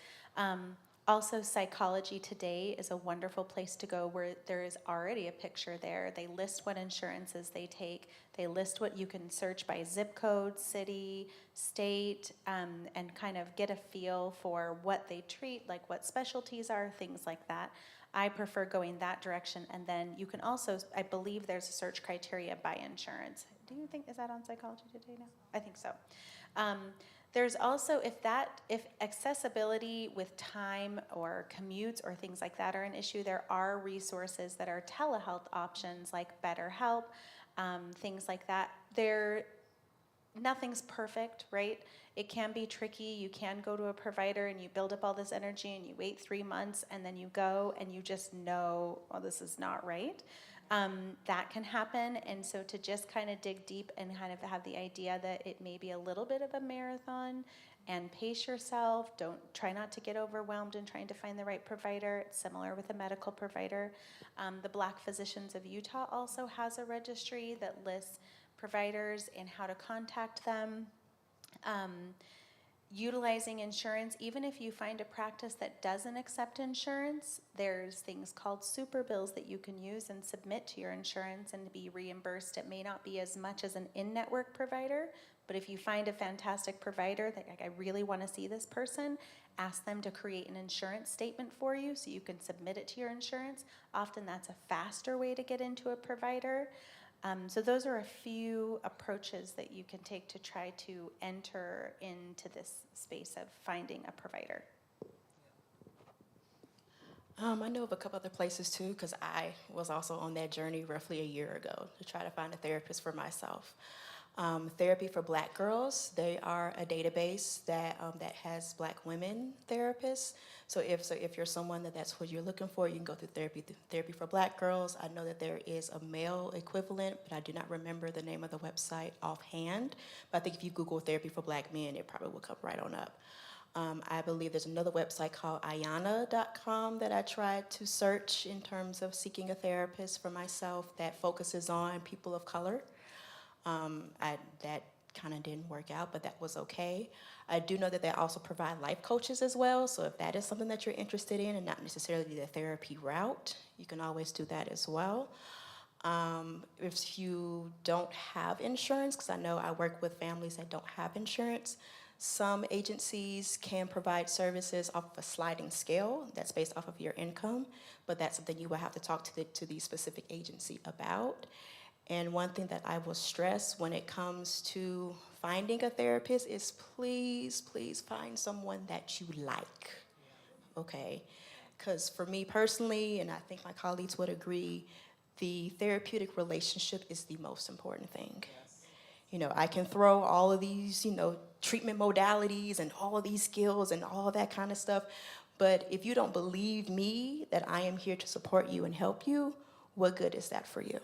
Also, Psychology Today is a wonderful place to go where there is already a picture there. They list what insurances they take. They list what you can search by zip code, city, state, and kind of get a feel for what they treat, like what specialties are, things like that. I prefer going that direction. And then you can also, I believe there's a search criteria by insurance. Do you think, is that on Psychology Today now? I think so. There's also, if accessibility with time or commutes or things like that are an issue, there are resources that are telehealth options like BetterHelp, things like that. Nothing's perfect, right? It can be tricky. You can go to a provider and you build up all this energy and you wait 3 months and then you go and you just know, well, this is not right. That can happen. And so to just kind of dig deep and kind of have the idea that it may be a little bit of a marathon and pace yourself. Try not to get overwhelmed in trying to find the right provider. It's similar with a medical provider. The Black Physicians of Utah also has a registry that lists providers and how to contact them. Utilizing insurance, even if you find a practice that doesn't accept insurance, there's things called super bills that you can use and submit to your insurance and be reimbursed. It may not be as much as an in-network provider, but if you find a fantastic provider that, like, I really want to see this person, ask them to create an insurance statement for you so you can submit it to your insurance. Often that's a faster way to get into a provider. So those are a few approaches that you can take to try to enter into this space of finding a provider. I know of a couple other places too, because I was also on that journey roughly a year ago to try to find a therapist for myself. Therapy for Black Girls, they are a database that has Black women therapists. So if you're someone that's what you're looking for, you can go through Therapy for Black Girls. I know that there is a male equivalent, but I do not remember the name of the website offhand. But I think if you Google Therapy for Black Men, it probably will come right on up. I believe there's another website called ayana.com that I tried to search in terms of seeking a therapist for myself that focuses on people of color. That kind of didn't work out, but that was okay. I do know that they also provide life coaches as well, so if that is something that you're interested in and not necessarily the therapy route, you can always do that as well. If you don't have insurance, because I know I work with families that don't have insurance, some agencies can provide services off of a sliding scale that's based off of your income, but that's something you will have to talk to the specific agency about. And one thing that I will stress when it comes to finding a therapist is please, please find someone that you like, okay? Because for me personally, and I think my colleagues would agree, the therapeutic relationship is the most important thing. You know, I can throw all of these, treatment modalities and all of these skills and all of that kind of stuff, but if you don't believe me that I am here to support you and help you, what good is that for you?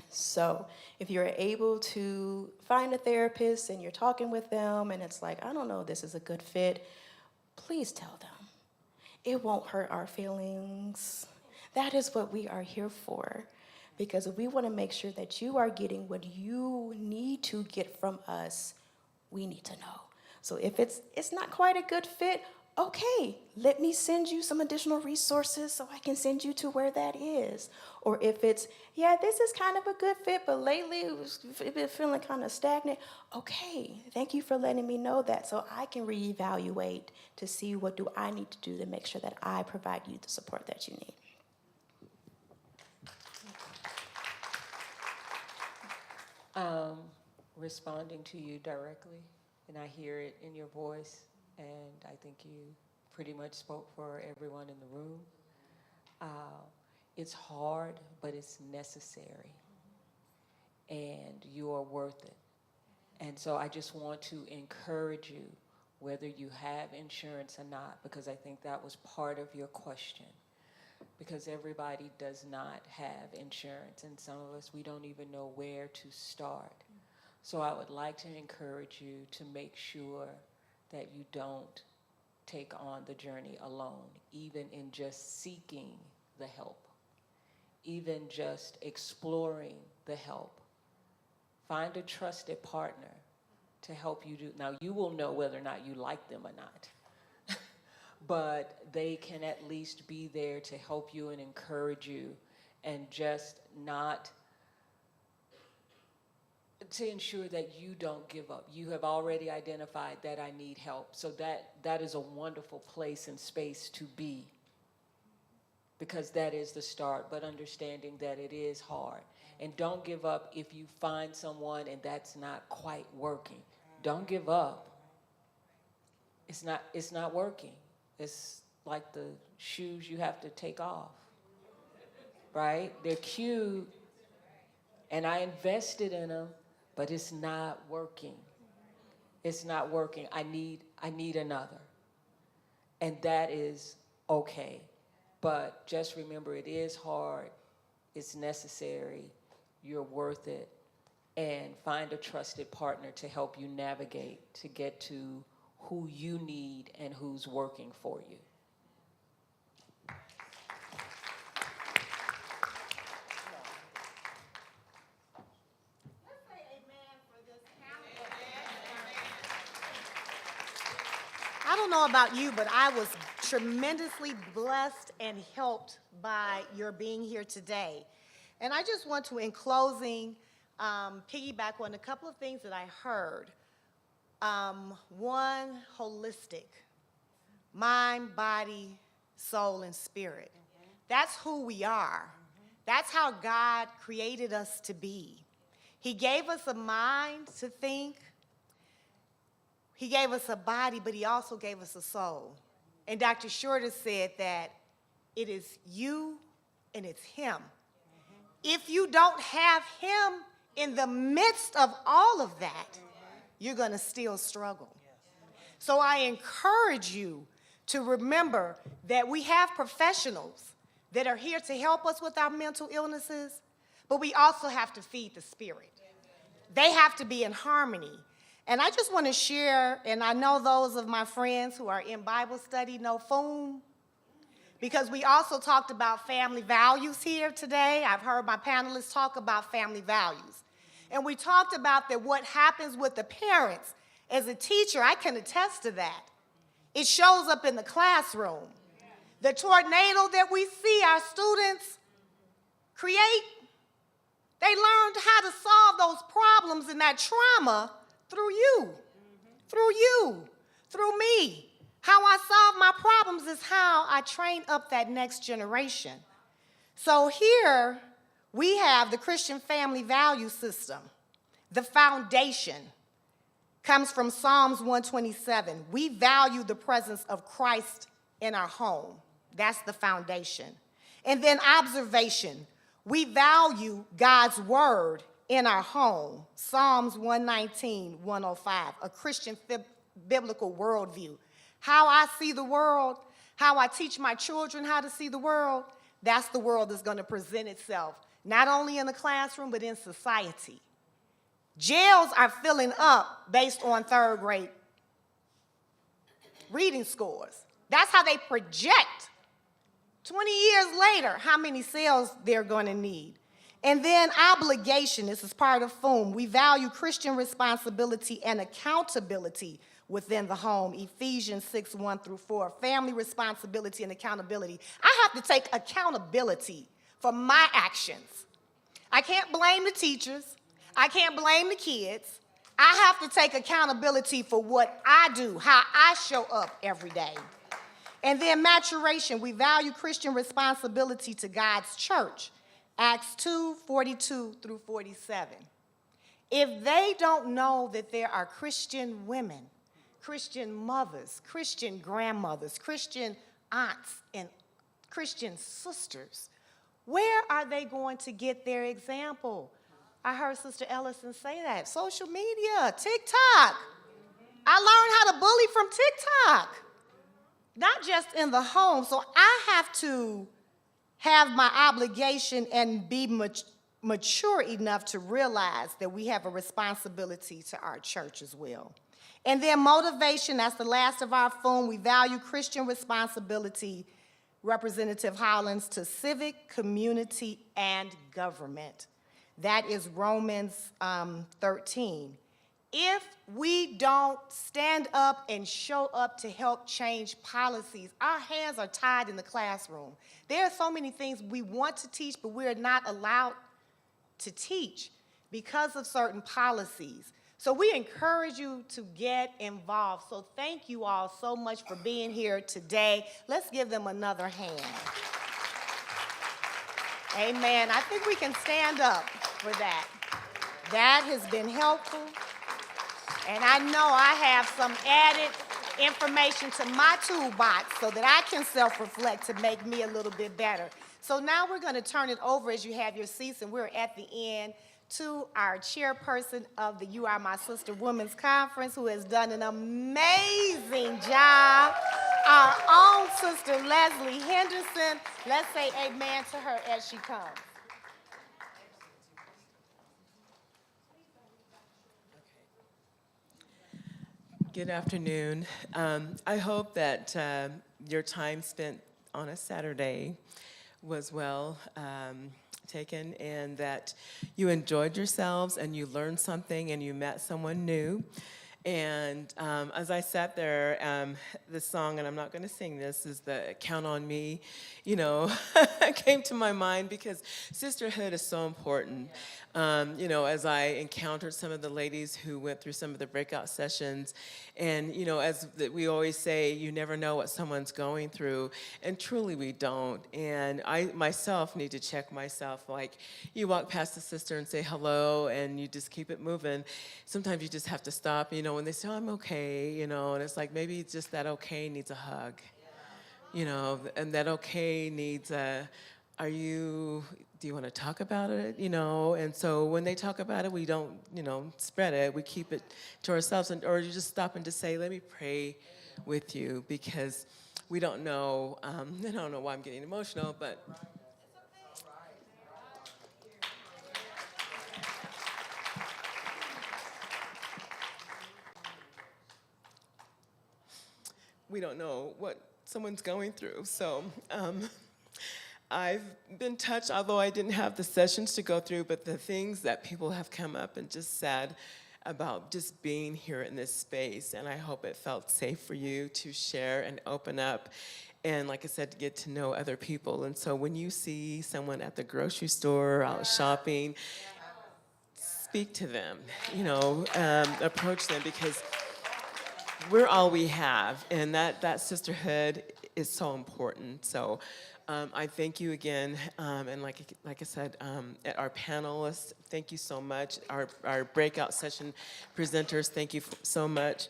So if you're able to find a therapist and you're talking with them and it's like, I don't know, this is a good fit, please tell them. It won't hurt our feelings. That is what we are here for. Because if we want to make sure that you are getting what you need to get from us, we need to know. So if it's not quite a good fit, okay, let me send you some additional resources so I can send you to where that is. Or if it's, yeah, this is kind of a good fit, but lately it's been feeling kind of stagnant, okay, thank you for letting me know that so I can reevaluate to see what do I need to do to make sure that I provide you the support that you need. Responding to you directly, and I hear it in your voice, and I think you pretty much spoke for everyone in the room. It's hard, but it's necessary, and you are worth it. And so I just want to encourage you, whether you have insurance or not, because I think that was part of your question. Because everybody does not have insurance, and some of us, we don't even know where to start. So I would like to encourage you to make sure that you don't take on the journey alone, even in just seeking the help, even just exploring the help. Find a trusted partner to help you do. Now, you will know whether or not you like them or not. but they can at least be there to help you and encourage you, and just not to ensure that you don't give up. You have already identified that I need help. So that is a wonderful place and space to be, because that is the start, but understanding that it is hard. And don't give up if you find someone and that's not quite working. Don't give up. It's not working. It's like the shoes you have to take off, right? They're cute, and I invested in them, but it's not working. It's not working. I need another. And that is okay. But just remember, it is hard. It's necessary. You're worth it. And find a trusted partner to help you navigate to get to who you need and who's working for you. I don't know about you, but I was tremendously blessed and helped by your being here today. And I just want to, in closing, piggyback on a couple of things that I heard. One, holistic, mind, body, soul, and spirit. That's who we are. That's how God created us to be. He gave us a mind to think. He gave us a body, but he also gave us a soul. And Dr. Shorter said that it is you and it's him. If you don't have him in the midst of all of that, you're going to still struggle. So I encourage you to remember that we have professionals that are here to help us with our mental illnesses, but we also have to feed the spirit. They have to be in harmony. And I just want to share, and I know those of my friends who are in Bible study know FOOM, because we also talked about family values here today. I've heard my panelists talk about family values. And we talked about that what happens with the parents. As a teacher, I can attest to that. It shows up in the classroom. The tornado that we see our students create, they learned how to solve those problems and that trauma through you, through me. How I solve my problems is how I train up that next generation. So here we have the Christian family value system. The foundation comes from Psalms 127. We value the presence of Christ in our home. That's the foundation. And then observation. We value God's word in our home. Psalms 119, 105, a Christian biblical worldview. How I see the world, how I teach my children how to see the world, that's the world that's going to present itself, not only in the classroom, but in society. Jails are filling up based on third grade reading scores. That's how they project 20 years later how many cells they're going to need. And then obligation, this is part of FOOM. We value Christian responsibility and accountability within the home. Ephesians 6, 1 through 4. Family responsibility and accountability. I have to take accountability for my actions. I can't blame the teachers. I can't blame the kids. I have to take accountability for what I do, how I show up every day. And then maturation. We value Christian responsibility to God's church. Acts 2, 42 through 47. If they don't know that there are Christian women, Christian mothers, Christian grandmothers, Christian aunts, and Christian sisters, where are they going to get their example? I heard Sister Ellison say that. Social media, TikTok. I learned how to bully from TikTok, not just in the home. So I have to have my obligation and be mature enough to realize that we have a responsibility to our church as well. And then motivation, that's the last of our FOOM. We value Christian responsibility, Representative Hollins, to civic, community, and government. That is Romans 13. if we don't stand up and show up to help change policies, our hands are tied in the classroom. There are so many things we want to teach, but we're not allowed to teach because of certain policies. So we encourage you to get involved. So thank you all so much for being here today. Let's give them another hand. Amen. I think we can stand up for that. That has been helpful. And I know I have some added information to my toolbox so that I can self-reflect to make me a little bit better. So now we're going to turn it over as you have your seats, and we're at the end, to our chairperson of the You Are My Sister Women's Conference, who has done an amazing job, our own Sister Leslie Henderson. Let's say amen to her as she comes. Good afternoon. I hope that your time spent on a Saturday was well taken, and that you enjoyed yourselves and you learned something and you met someone new. And as I sat there, this song, and I'm not going to sing this, is the Count on Me, came to my mind because sisterhood is so important. As I encountered some of the ladies who went through some of the breakout sessions, and, as we always say, you never know what someone's going through, and truly we don't. And I myself need to check myself. Like, you walk past a sister and say hello, and you just keep it moving. Sometimes you just have to stop, when they say, oh, I'm okay, and it's like maybe it's just that okay needs a hug, and that okay needs a, do you want to talk about it, and so when they talk about it, we don't, spread it, we keep it to ourselves, or you just stop and just say, let me pray with you, because we don't know, I don't know why I'm getting emotional, but we don't know what someone's going through. So I've been touched, although I didn't have the sessions to go through, but the things that people have come up and just said about just being here in this space. And I hope it felt safe for you to share and open up. And like I said, to get to know other people. And so when you see someone at the grocery store, out shopping, speak to them, approach them, because we're all we have, and that sisterhood is so important. So I thank you again, and like I said, at our panelists, thank you so much. Our breakout session presenters, thank you so much.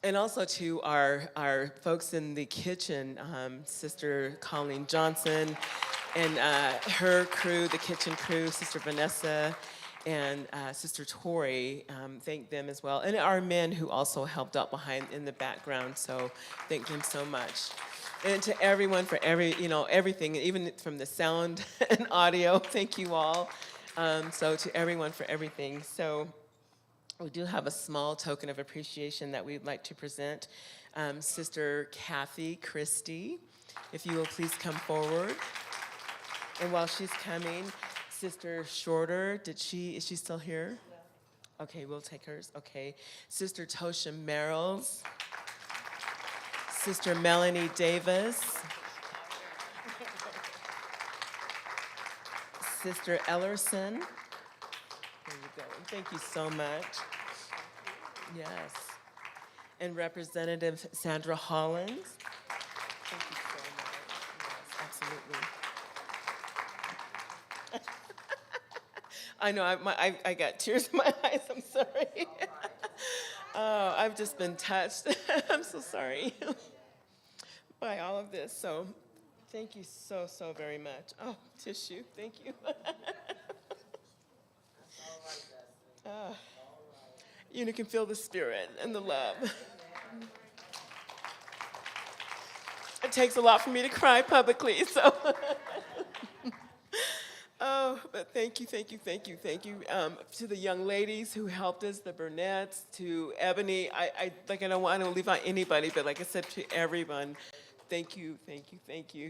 And also to our folks in the kitchen, Sister Colleen Johnson and her crew, the kitchen crew, Sister Vanessa, and Sister Tori, thank them as well. And our men who also helped out behind in the background, so thank them so much. And to everyone for everything, even from the sound and audio, thank you all. So to everyone for everything. So we do have a small token of appreciation that we'd like to present. Sister Kathy Christie, if you will please come forward. And while she's coming, Sister Shorter, is she still here? Okay, we'll take hers. Okay. Sister Tosha Merrills. Sister Melanie Davis. Sister Ellerson. There you go. Thank you so much. Yes. And Representative Sandra Hollins. Thank you so much. Yes, absolutely. I know, I got tears in my eyes, I'm sorry. Oh, I've just been touched. I'm so sorry by all of this. So thank you so, so very much. Oh, tissue, thank you. You can feel the spirit and the love. It takes a lot for me to cry publicly, so. Oh, but thank you to the young ladies who helped us, the Burnett's, to Ebony. I don't want to leave out anybody, but like I said, to everyone, thank you.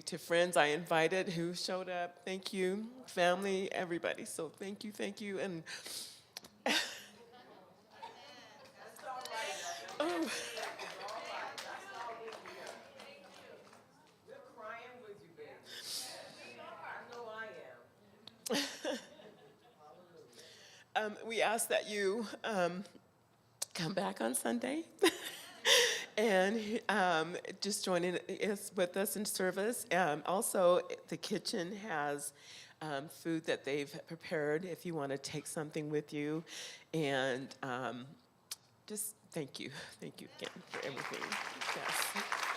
To friends I invited who showed up, thank you. Family, everybody, so thank you, and we ask that you come back on Sunday and just join in with us in service. Also, the kitchen has food that they've prepared if you want to take something with you. And just thank you. Thank you again for everything. Yes.